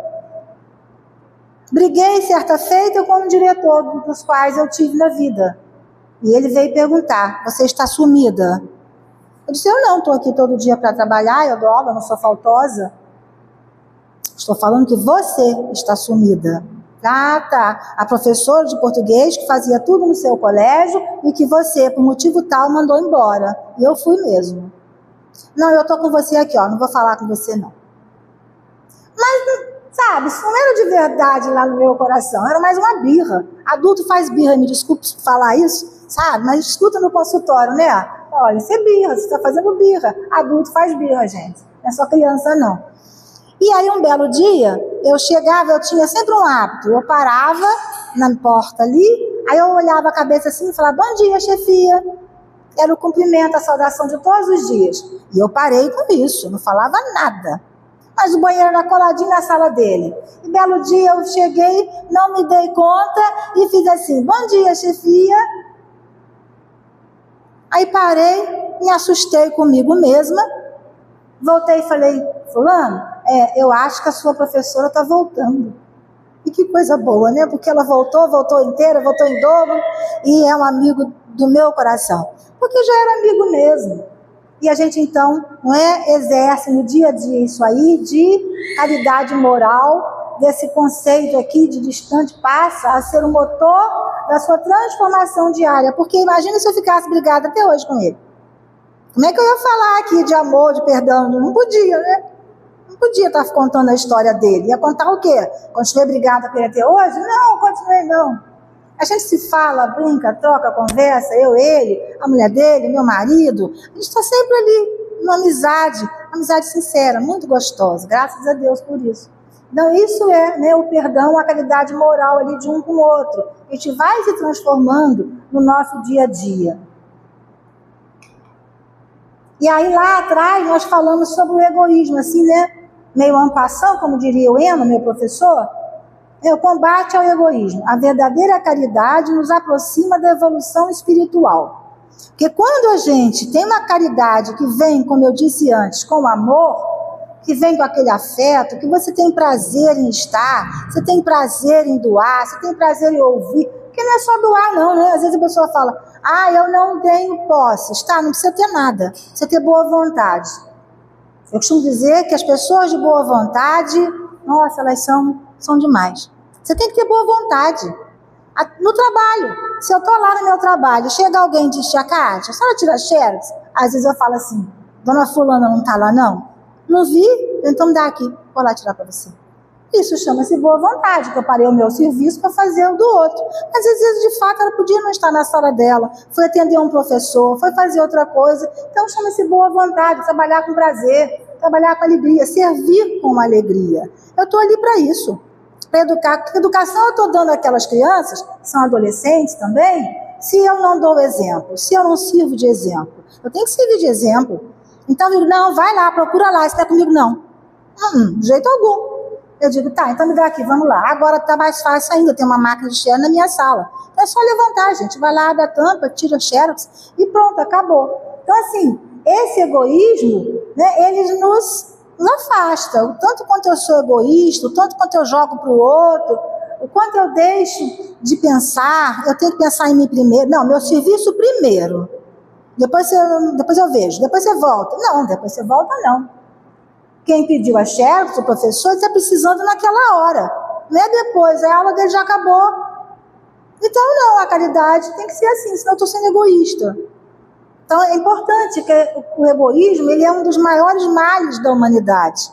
Briguei certa feita com um diretor dos quais eu tive na vida. E ele veio perguntar, você está sumida? Eu disse, eu não estou aqui todo dia para trabalhar, eu dou aula, não sou faltosa. Estou falando que você está sumida. Ah, tá. A professora de português que fazia tudo no seu colégio e que você, por motivo tal, mandou embora. E eu fui mesmo. Não, eu estou com você aqui, ó, não vou falar com você não. Mas, sabe, isso não era de verdade lá no meu coração, era mais uma birra. Adulto faz birra, me desculpe falar isso, sabe? Mas escuta no consultório, né? Olha, isso é birra, você está fazendo birra. Adulto faz birra, gente. Não é só criança, não. E aí, um belo dia, eu chegava, eu tinha sempre um hábito. Eu parava na porta ali, aí eu olhava a cabeça assim e falava, bom dia, chefia. Era o cumprimento, a saudação de todos os dias. E eu parei com isso, não falava nada. Mas o banheiro era coladinho na sala dele. E belo dia eu cheguei, não me dei conta e fiz assim, bom dia, chefia. Aí parei, me assustei comigo mesma, voltei e falei, fulano, eu acho que a sua professora está voltando. E que coisa boa, né? Porque ela voltou inteira, voltou em dobro, e é um amigo do meu coração. Porque já era amigo mesmo. E a gente, então, exerce no dia a dia isso aí de caridade moral, desse conceito aqui de distante, passa a ser o motor da sua transformação diária. Porque imagina se eu ficasse brigada até hoje com ele. Como é que eu ia falar aqui de amor, de perdão? Não podia, né? Não podia estar contando a história dele. Ia contar o quê? Continuei brigada com ele até hoje? Não, continuei não. A gente se fala, brinca, troca, conversa, eu, ele, a mulher dele, meu marido. A gente está sempre ali, numa amizade sincera, muito gostosa. Graças a Deus por isso. Então, isso é, né, o perdão, a caridade moral ali de um com o outro. A gente vai se transformando no nosso dia a dia. E aí, lá atrás, nós falamos sobre o egoísmo, assim, né? Meio en passant, como diria o Eno, meu professor. O combate ao egoísmo. A verdadeira caridade nos aproxima da evolução espiritual. Porque quando a gente tem uma caridade que vem, como eu disse antes, com amor, que vem com aquele afeto, que você tem prazer em estar, você tem prazer em doar, você tem prazer em ouvir, porque não é só doar não, né? Às vezes a pessoa fala, eu não tenho posse, tá? Não precisa ter nada, precisa ter boa vontade. Eu costumo dizer que as pessoas de boa vontade, nossa, elas são demais. Você tem que ter boa vontade. No trabalho, se eu estou lá no meu trabalho, chega alguém e diz, tia Cátia, a senhora tira xerox? Às vezes eu falo assim, dona fulana não está lá não? Não vi? Então me dá aqui, vou lá tirar para você. Isso chama-se boa vontade, que eu parei o meu serviço para fazer o do outro. Mas às vezes, de fato, ela podia não estar na sala dela, foi atender um professor, foi fazer outra coisa. Então chama-se boa vontade, trabalhar com prazer, trabalhar com alegria, servir com alegria. Eu estou ali para isso. Para educar. Que educação eu estou dando àquelas crianças, que são adolescentes também, se eu não dou exemplo, se eu não sirvo de exemplo. Eu tenho que servir de exemplo. Então eu digo, não, vai lá, procura lá, isso não é comigo não. De jeito algum. Eu digo, tá, então me dá aqui, vamos lá. Agora tá mais fácil ainda, tem uma máquina de xerox na minha sala. Então é só levantar, gente, vai lá, abre a tampa, tira o xerox e pronto, acabou. Então assim, esse egoísmo, né, ele nos afasta. O tanto quanto eu sou egoísta, o tanto quanto eu jogo para o outro, o quanto eu deixo de pensar, eu tenho que pensar em mim primeiro. Não, meu serviço primeiro. Depois eu vejo, depois você volta. Não, depois você volta não. Quem pediu a xerox, o professor, está precisando naquela hora. Não é depois, a aula dele já acabou. Então não, a caridade tem que ser assim, senão eu estou sendo egoísta. Então é importante que o egoísmo, ele é um dos maiores males da humanidade.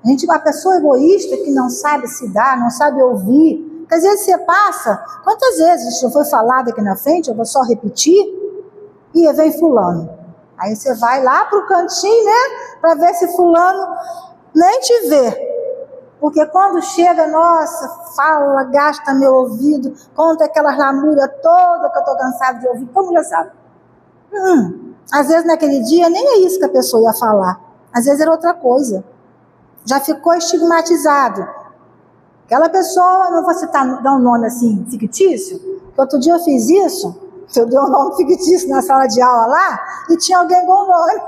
Uma pessoa egoísta que não sabe se dar, não sabe ouvir, porque às vezes você passa, quantas vezes isso foi falado aqui na frente, eu vou só repetir, e vem fulano. Aí você vai lá pro cantinho, né, para ver se fulano nem te vê. Porque quando chega, nossa, fala, gasta meu ouvido, conta aquela lamúria toda que eu estou cansado de ouvir, todo mundo já sabe. Às vezes naquele dia nem é isso que a pessoa ia falar. Às vezes era outra coisa. Já ficou estigmatizado. Aquela pessoa, não vou citar, dar um nome assim, fictício, que outro dia eu fiz isso, eu dei um nome fictício na sala de aula lá, e tinha alguém com o nome.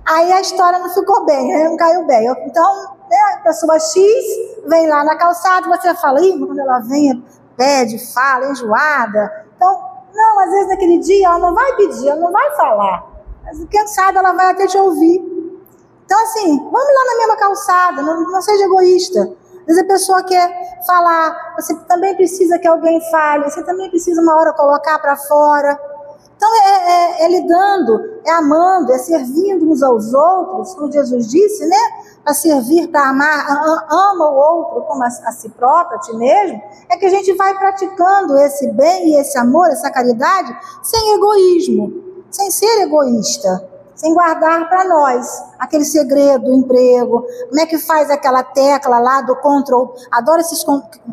Aí a história não ficou bem, não caiu bem. Então, a pessoa X vem lá na calçada, você fala, quando ela vem, pede, fala, enjoada. Então, não, às vezes naquele dia ela não vai pedir, ela não vai falar. quem sabe ela vai até te ouvir. Então, assim, vamos lá na mesma calçada, não seja egoísta. Às vezes a pessoa quer falar, você também precisa que alguém fale, você também precisa uma hora colocar para fora. Então, é lidando, é amando, é servindo uns aos outros, como Jesus disse, né? Para servir, para amar, ama o outro como a si próprio, a ti mesmo, é que a gente vai praticando esse bem e esse amor, essa caridade, sem egoísmo, sem ser egoísta, sem guardar para nós aquele segredo do emprego, como é que faz aquela tecla lá do control, adoro esses,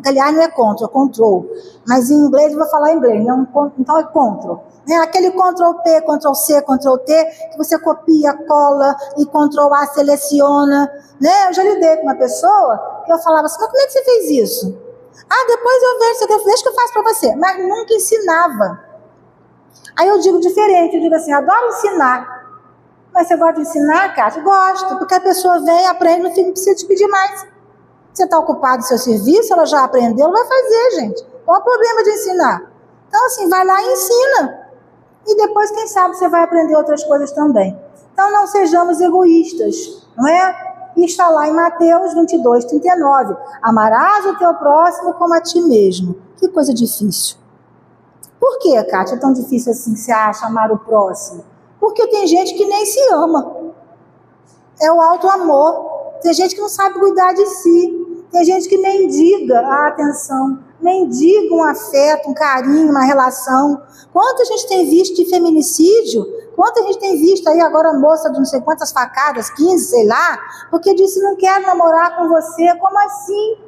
aliás não é control, mas em inglês eu vou falar em inglês, não, então é control. Aquele Ctrl+P, Ctrl+C, Ctrl+T, que você copia, cola e Ctrl+A seleciona. Né? Eu já lidei com uma pessoa que eu falava assim, mas como é que você fez isso? Ah, depois eu vejo, deixa que eu faço para você. Mas nunca ensinava. Aí eu digo diferente, eu digo assim, adoro ensinar. Mas você gosta de ensinar, Cátia? Gosto, porque a pessoa vem, aprende, no fim não precisa te pedir mais. Você está ocupado no seu serviço, ela já aprendeu, ela vai fazer, gente. Qual o problema de ensinar? Então, assim, vai lá e ensina. E depois, quem sabe, você vai aprender outras coisas também. Então, não sejamos egoístas, não é? E está lá em Mateus 22:39. Amarás o teu próximo como a ti mesmo. Que coisa difícil. Por que, Cátia, é tão difícil assim que você acha amar o próximo? Porque tem gente que nem se ama. É o auto-amor. Tem gente que não sabe cuidar de si. Tem gente que mendiga a atenção, mendiga um afeto, um carinho, uma relação. Quanto a gente tem visto de feminicídio? Quanto a gente tem visto aí agora a moça de não sei quantas facadas, 15, sei lá, porque disse, não quero namorar com você. Como assim?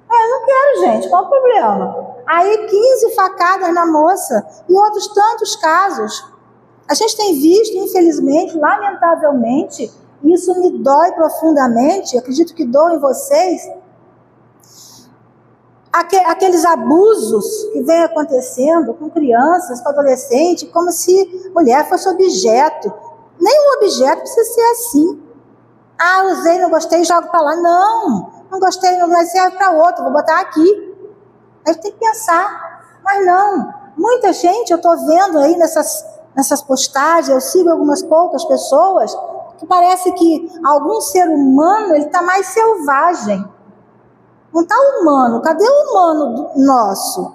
Eu não quero, gente, qual o problema? Aí 15 facadas na moça e outros tantos casos. A gente tem visto, infelizmente, lamentavelmente, e isso me dói profundamente, acredito que dói em vocês, aqueles abusos que vem acontecendo com crianças, com adolescentes, como se mulher fosse objeto. Nenhum objeto precisa ser assim. Ah, usei, não gostei, jogo para lá. Não gostei, não vai ser para outro, vou botar aqui. A gente tem que pensar. Mas não, muita gente, eu estou vendo aí nessas postagens, eu sigo algumas poucas pessoas, que parece que algum ser humano, ele está mais selvagem. Não está humano. Cadê o humano nosso?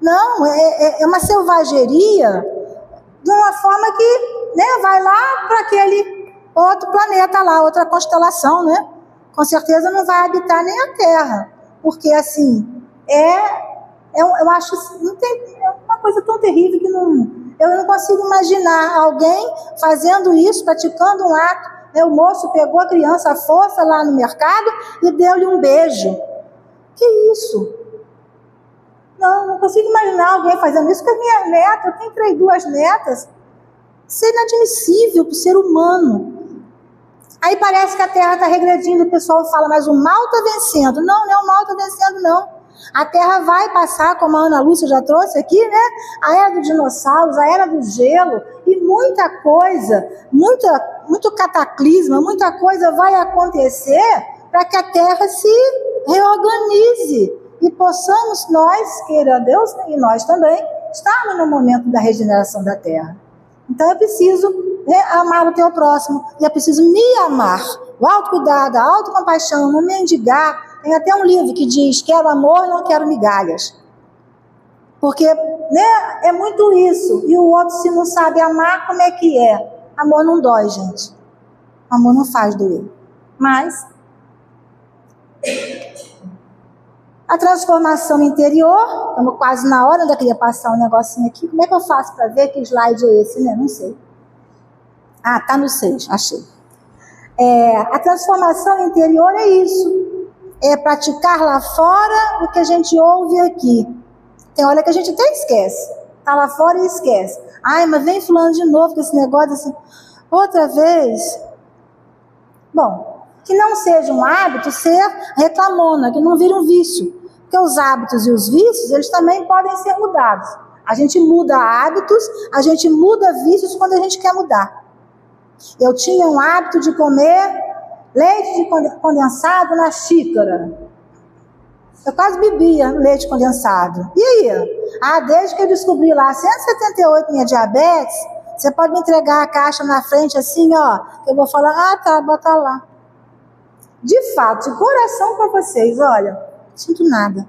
Não, é uma selvageria de uma forma que, né, vai lá para aquele outro planeta lá, outra constelação, né? Com certeza não vai habitar nem a Terra. Porque, assim, eu acho é uma coisa tão terrível que eu não consigo imaginar alguém fazendo isso, praticando um ato. Né? O moço pegou a criança à força lá no mercado e deu-lhe um beijo. Que isso? Não consigo imaginar alguém fazendo isso com a minha neta. Eu tenho 2 netas. Isso é inadmissível para o ser humano. Aí parece que a Terra está regredindo. O pessoal fala, mas o mal está vencendo. Não é o mal está vencendo, não. A Terra vai passar, como a Ana Lúcia já trouxe aqui, né? A era dos dinossauros, a era do gelo. E muita coisa, muito cataclisma, muita coisa vai acontecer para que a Terra se reorganize e possamos nós, queira Deus, e nós também, estarmos no momento da regeneração da Terra. Então é preciso, né, amar o teu próximo, e é preciso me amar. O autocuidado, a autocompaixão, não mendigar. Tem até um livro que diz, quero amor, não quero migalhas. Porque, né, é muito isso. E o outro, se não sabe amar, como é que é? Amor não dói, gente. Amor não faz doer. Mas a transformação interior, estamos quase na hora, ainda queria passar um negocinho aqui. Como é que eu faço para ver que slide é esse, né? Não sei. Ah, tá no 6, achei. A transformação interior é isso. É praticar lá fora o que a gente ouve aqui. Tem hora que a gente até esquece. Tá lá fora e esquece. Ai, mas vem fulano de novo com esse negócio assim. Outra vez. Bom, que não seja um hábito ser reclamona, que não vire um vício. Porque os hábitos e os vícios, eles também podem ser mudados. A gente muda hábitos, a gente muda vícios quando a gente quer mudar. Eu tinha um hábito de comer leite condensado na xícara. Eu quase bebia leite condensado. E aí? Desde que eu descobri lá 178 minha diabetes, Você pode me entregar a caixa na frente assim, ó, eu vou falar, ah, tá, bota lá. De fato, de coração para vocês, olha, não sinto nada.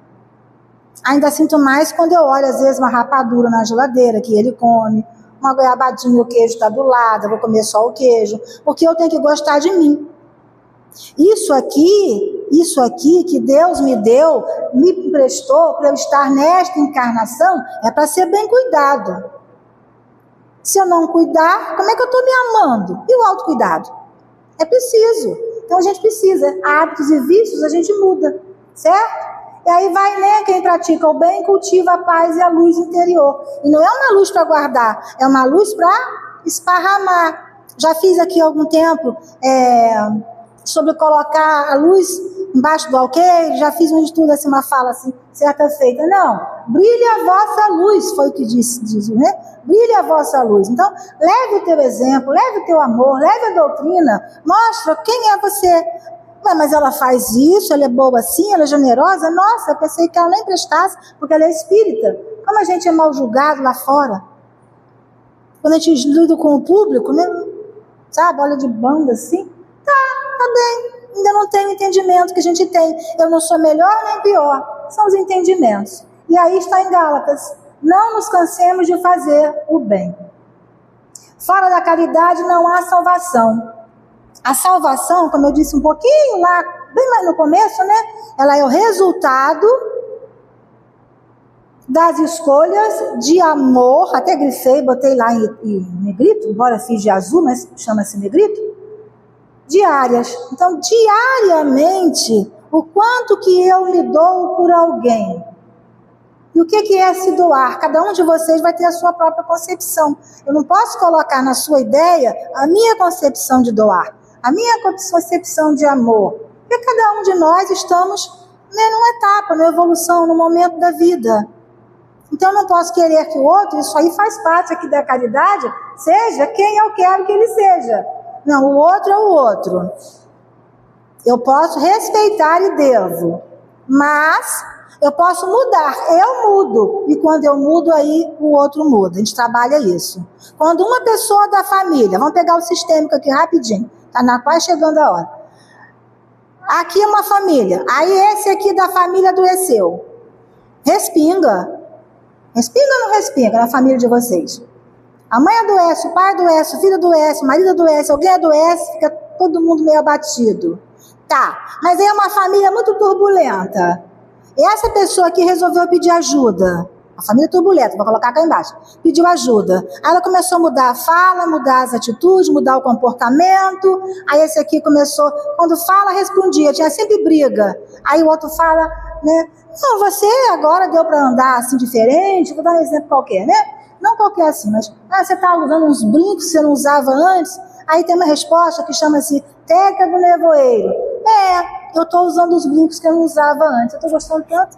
Ainda sinto mais quando eu olho, às vezes, uma rapadura na geladeira que ele come, uma goiabadinha, o queijo está do lado, eu vou comer só o queijo, porque eu tenho que gostar de mim. Isso aqui que Deus me deu, me emprestou para eu estar nesta encarnação, é para ser bem cuidado. Se eu não cuidar, como é que eu estou me amando? E o autocuidado? É preciso. Então a gente precisa. Hábitos e vícios a gente muda, certo? E aí vai, né? Quem pratica o bem cultiva a paz e a luz interior. E não é uma luz para guardar, é uma luz para esparramar. Já fiz aqui há algum tempo sobre colocar a luz embaixo do alqueire, já fiz um estudo assim, uma fala assim, certa feita. Não, brilhe a vossa luz, foi o que diz, né? Brilhe a vossa luz. Então, leve o teu exemplo, leve o teu amor, leve a doutrina, mostra quem é você. Mas ela faz isso, ela é boa assim, ela é generosa? Nossa, eu pensei que ela nem prestasse, porque ela é espírita. Como a gente é mal julgado lá fora. Quando a gente lida com o público, né? Sabe, olha de banda assim, tá bem. Ainda não tem o entendimento que a gente tem. Eu não sou melhor nem pior. São os entendimentos. E aí está em Gálatas. Não nos cansemos de fazer o bem. Fora da caridade não há salvação. A salvação, como eu disse um pouquinho lá, bem mais no começo, né? Ela é o resultado das escolhas de amor. Até grifei, botei lá em negrito, embora fiz de azul, mas chama-se negrito. Diárias. Então, diariamente, o quanto que eu me dou por alguém. E o que é se doar? Cada um de vocês vai ter a sua própria concepção. Eu não posso colocar na sua ideia a minha concepção de doar, a minha concepção de amor. Porque cada um de nós estamos, né, numa etapa, numa evolução, num momento da vida. Então, eu não posso querer que o outro, isso aí faz parte aqui da caridade, seja quem eu quero que ele seja. Não, o outro é o outro. Eu posso respeitar e devo, mas eu posso mudar. Eu mudo. E quando eu mudo, aí o outro muda. A gente trabalha isso. Quando uma pessoa da família, vamos pegar o sistêmico aqui rapidinho, está quase chegando a hora. Aqui é uma família. Aí esse aqui da família adoeceu. Respinga. Respinga ou não respinga na família de vocês? A mãe adoece, o pai adoece, o filho adoece, o marido adoece, alguém adoece, fica todo mundo meio abatido. Tá, mas aí é uma família muito turbulenta. E essa pessoa aqui resolveu pedir ajuda. A família turbulenta, vou colocar cá embaixo. Pediu ajuda. Aí ela começou a mudar a fala, mudar as atitudes, mudar o comportamento. Aí esse aqui começou, quando fala, respondia, tinha sempre briga. Aí o outro fala, né? Não, você agora deu para andar assim diferente, vou dar um exemplo qualquer, né? Não qualquer assim, mas você está usando uns brincos que você não usava antes. Aí tem uma resposta que chama-se técnica do nevoeiro. Eu estou usando os brincos que eu não usava antes. Eu estou gostando tanto.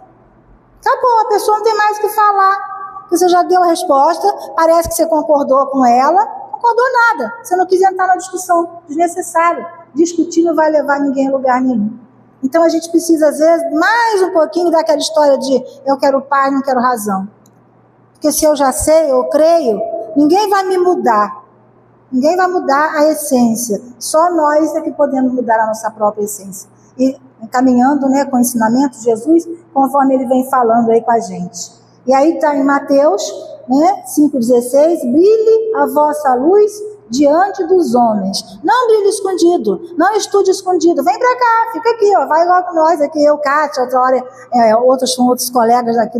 Acabou, a pessoa não tem mais o que falar. Você já deu a resposta, parece que você concordou com ela. Não concordou nada. Você não quis entrar na discussão desnecessária. Discutir não vai levar ninguém a lugar nenhum. Então a gente precisa, às vezes, mais um pouquinho daquela história de eu quero paz, não quero razão. Porque se eu já sei, eu creio, ninguém vai me mudar. Ninguém vai mudar a essência. Só nós é que podemos mudar a nossa própria essência. E caminhando, né, com o ensinamento de Jesus, conforme ele vem falando aí com a gente. E aí está em Mateus, né, 5,16, brilhe a vossa luz diante dos homens. Não brilhe escondido, não estude escondido. Vem para cá, fica aqui, ó, vai igual com nós aqui, eu, Kátia, outra hora, outros colegas aqui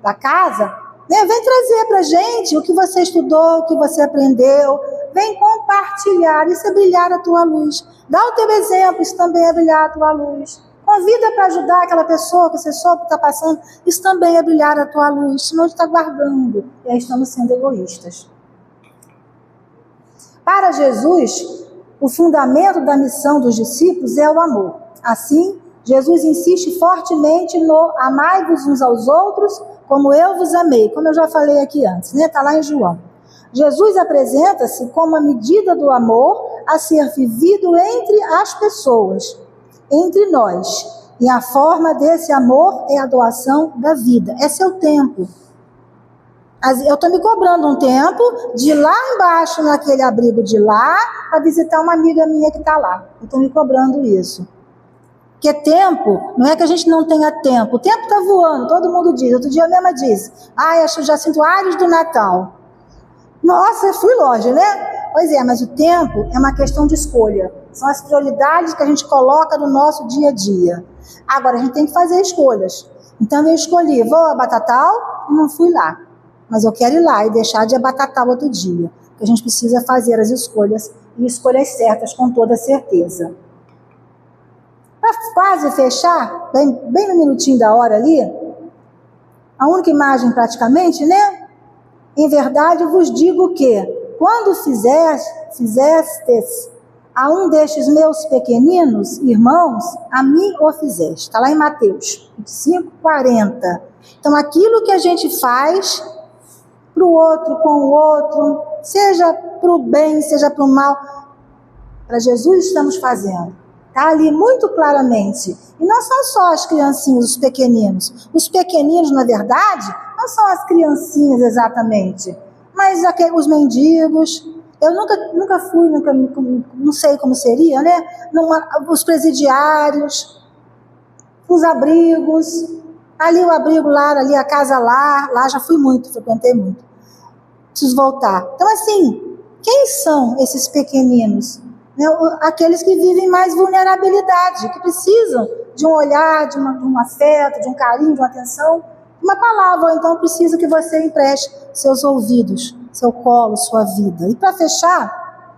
da casa. Vem trazer para a gente o que você estudou, o que você aprendeu. Vem compartilhar, isso é brilhar a tua luz. Dá o teu exemplo, isso também é brilhar a tua luz. Convida para ajudar aquela pessoa que você soube que está passando, isso também é brilhar a tua luz. Senão a gente está guardando, e aí estamos sendo egoístas. Para Jesus, o fundamento da missão dos discípulos é o amor. Assim, Jesus insiste fortemente no amai-vos uns aos outros, como eu vos amei, como eu já falei aqui antes, né? Está lá em João. Jesus apresenta-se como a medida do amor a ser vivido entre as pessoas, entre nós. E a forma desse amor é a doação da vida. É seu tempo. Eu estou me cobrando um tempo de ir lá embaixo, naquele abrigo de lá, para visitar uma amiga minha que está lá. Eu estou me cobrando isso. Porque tempo, não é que a gente não tenha tempo. O tempo está voando, todo mundo diz. Outro dia eu mesma disse, eu já sinto ares do Natal. Nossa, eu fui longe, né? Pois é, mas o tempo é uma questão de escolha. São as prioridades que a gente coloca no nosso dia a dia. Agora, a gente tem que fazer escolhas. Então, eu escolhi, vou a Batatal e não fui lá. Mas eu quero ir lá e deixar de Batatal outro dia. Porque a gente precisa fazer as escolhas, e escolhas certas com toda certeza. Para quase fechar, bem no minutinho da hora ali, a única imagem praticamente, né? Em verdade, eu vos digo que, quando fizestes a um destes meus pequeninos irmãos, a mim o fizeste. Está lá em Mateus 25:40. Então, aquilo que a gente faz para o outro, com o outro, seja para o bem, seja para o mal, para Jesus estamos fazendo. Está ali muito claramente. E não são só as criancinhas, os pequeninos. Os pequeninos, na verdade, não são as criancinhas exatamente, mas os mendigos. Eu nunca fui, não sei como seria, né? Os presidiários, os abrigos. Ali o abrigo lá, ali a casa lá já fui muito, frequentei muito. Preciso voltar. Então, assim, quem são esses pequeninos? Aqueles que vivem mais vulnerabilidade, que precisam de um olhar, de um afeto, de um carinho, de uma atenção, uma palavra. Então, precisa que você empreste seus ouvidos, seu colo, sua vida. E para fechar,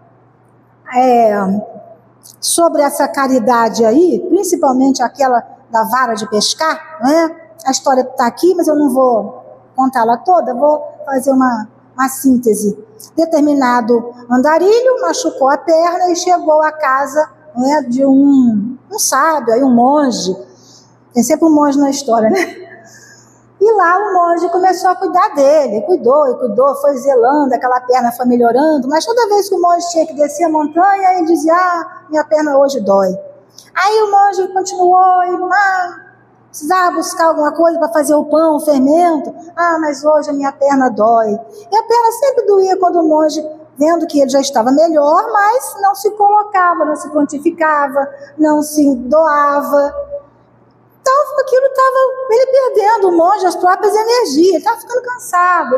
sobre essa caridade aí, principalmente aquela da vara de pescar, né? A história está aqui, mas eu não vou contá-la toda, vou fazer uma síntese. Determinado andarilho machucou a perna e chegou à casa, né, de um sábio, aí um monge. Tem sempre um monge na história, né? E lá o monge começou a cuidar dele, cuidou, foi zelando, aquela perna foi melhorando, mas toda vez que o monge tinha que descer a montanha, ele dizia, minha perna hoje dói. Aí o monge continuou, precisava buscar alguma coisa para fazer o pão, o fermento. Mas hoje a minha perna dói. E a perna sempre doía quando o monge, vendo que ele já estava melhor, mas não se colocava, não se prontificava, não se doava. Então aquilo estava ele perdendo, o monge, as próprias energias. Ele estava ficando cansado,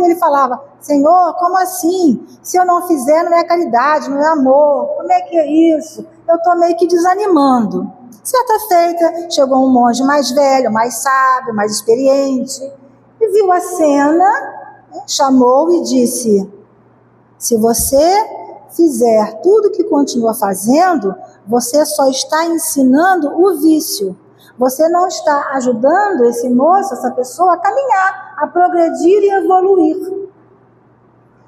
e ele falava, Senhor, como assim? Se eu não fizer, não é caridade, não é amor. Como é que é isso? Eu estou meio que desanimando. Certa feita, chegou um monge mais velho, mais sábio, mais experiente, e viu a cena, chamou e disse, se você fizer tudo que continua fazendo, você só está ensinando o vício. Você não está ajudando esse moço, essa pessoa, a caminhar, a progredir e evoluir.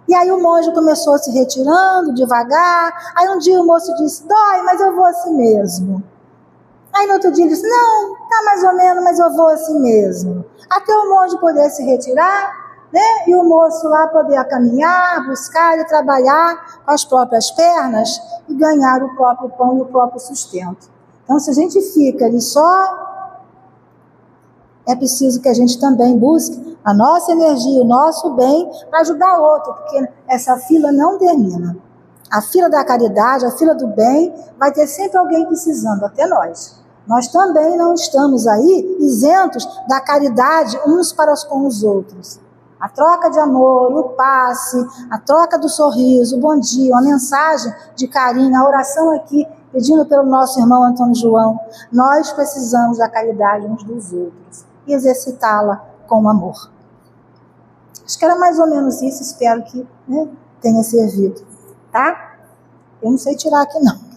E aí o monge começou se retirando devagar. Aí um dia o moço disse, dói, mas eu vou assim mesmo. Aí no outro dia ele disse, não, tá mais ou menos, mas eu vou assim mesmo. Até o monge poder se retirar, né? E o moço lá poder caminhar, buscar e trabalhar com as próprias pernas e ganhar o próprio pão e o próprio sustento. Então, se a gente fica ali só, é preciso que a gente também busque a nossa energia, o nosso bem, para ajudar o outro, porque essa fila não termina. A fila da caridade, a fila do bem, vai ter sempre alguém precisando, até nós. Nós também não estamos aí isentos da caridade uns para com os outros. A troca de amor, o passe, a troca do sorriso, o bom dia, uma mensagem de carinho, a oração aqui, pedindo pelo nosso irmão Antônio João. Nós precisamos da caridade uns dos outros e exercitá-la com amor. Acho que era mais ou menos isso, espero que, né, tenha servido, tá? Eu não sei tirar aqui não.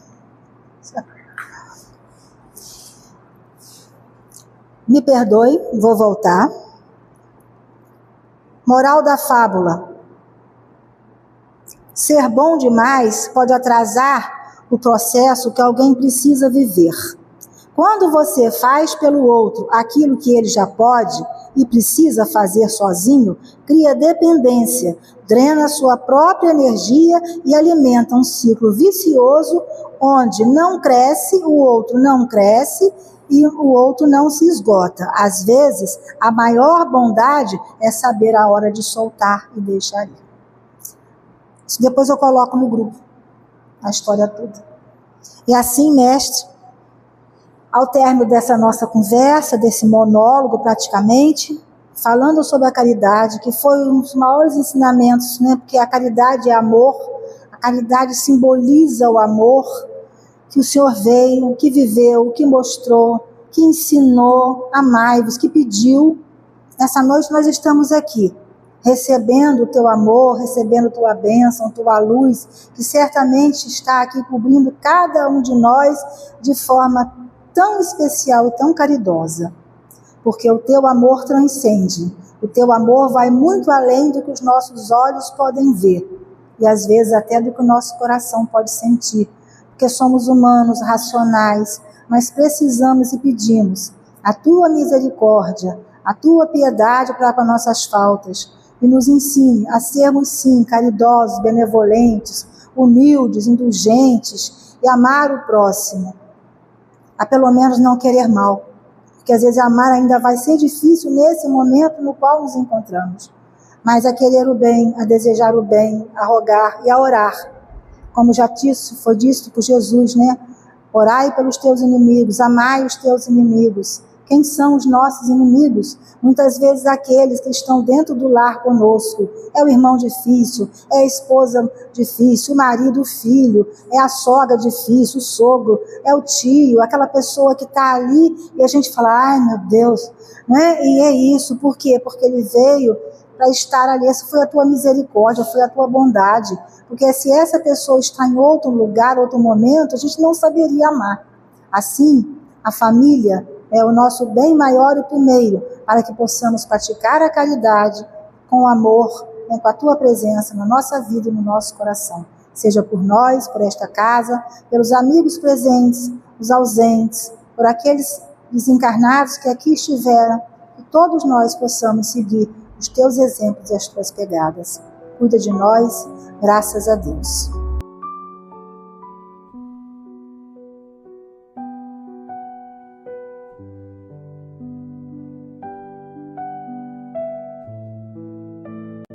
Me perdoe, vou voltar. Moral da fábula. Ser bom demais pode atrasar o processo que alguém precisa viver. Quando você faz pelo outro aquilo que ele já pode e precisa fazer sozinho, cria dependência, drena sua própria energia e alimenta um ciclo vicioso onde não cresce, o outro não cresce e o outro não se esgota. Às vezes, a maior bondade é saber a hora de soltar e deixar ir. Isso depois eu coloco no grupo, a história toda. E assim, mestre, ao término dessa nossa conversa, desse monólogo praticamente, falando sobre a caridade, que foi um dos maiores ensinamentos, né? Porque a caridade é amor, a caridade simboliza o amor, que o Senhor veio, que viveu, que mostrou, que ensinou, amai-vos, que pediu. Nessa noite nós estamos aqui, recebendo o teu amor, recebendo tua bênção, tua luz, que certamente está aqui cobrindo cada um de nós de forma tão especial e tão caridosa. Porque o teu amor transcende, o teu amor vai muito além do que os nossos olhos podem ver, e às vezes até do que o nosso coração pode sentir, porque somos humanos, racionais, mas precisamos e pedimos a tua misericórdia, a tua piedade para com nossas faltas, e nos ensine a sermos sim caridosos, benevolentes, humildes, indulgentes, e amar o próximo, a pelo menos não querer mal, porque às vezes amar ainda vai ser difícil nesse momento no qual nos encontramos, mas a querer o bem, a desejar o bem, a rogar e a orar, como já foi dito por Jesus, né? Orai pelos teus inimigos, amai os teus inimigos. Quem são os nossos inimigos? Muitas vezes aqueles que estão dentro do lar conosco. É o irmão difícil, é a esposa difícil, o marido, o filho, é a sogra difícil, o sogro, é o tio, aquela pessoa que está ali e a gente fala, ai meu Deus, né? E é isso, por quê? Porque ele veio para estar ali, essa foi a tua misericórdia, foi a tua bondade, porque se essa pessoa está em outro lugar, outro momento, a gente não saberia amar. Assim, a família é o nosso bem maior e primeiro, para que possamos praticar a caridade com amor, né, com a tua presença na nossa vida e no nosso coração, seja por nós, por esta casa, pelos amigos presentes, os ausentes, por aqueles desencarnados que aqui estiveram, que todos nós possamos seguir os teus exemplos e as tuas pegadas. Cuida de nós, graças a Deus.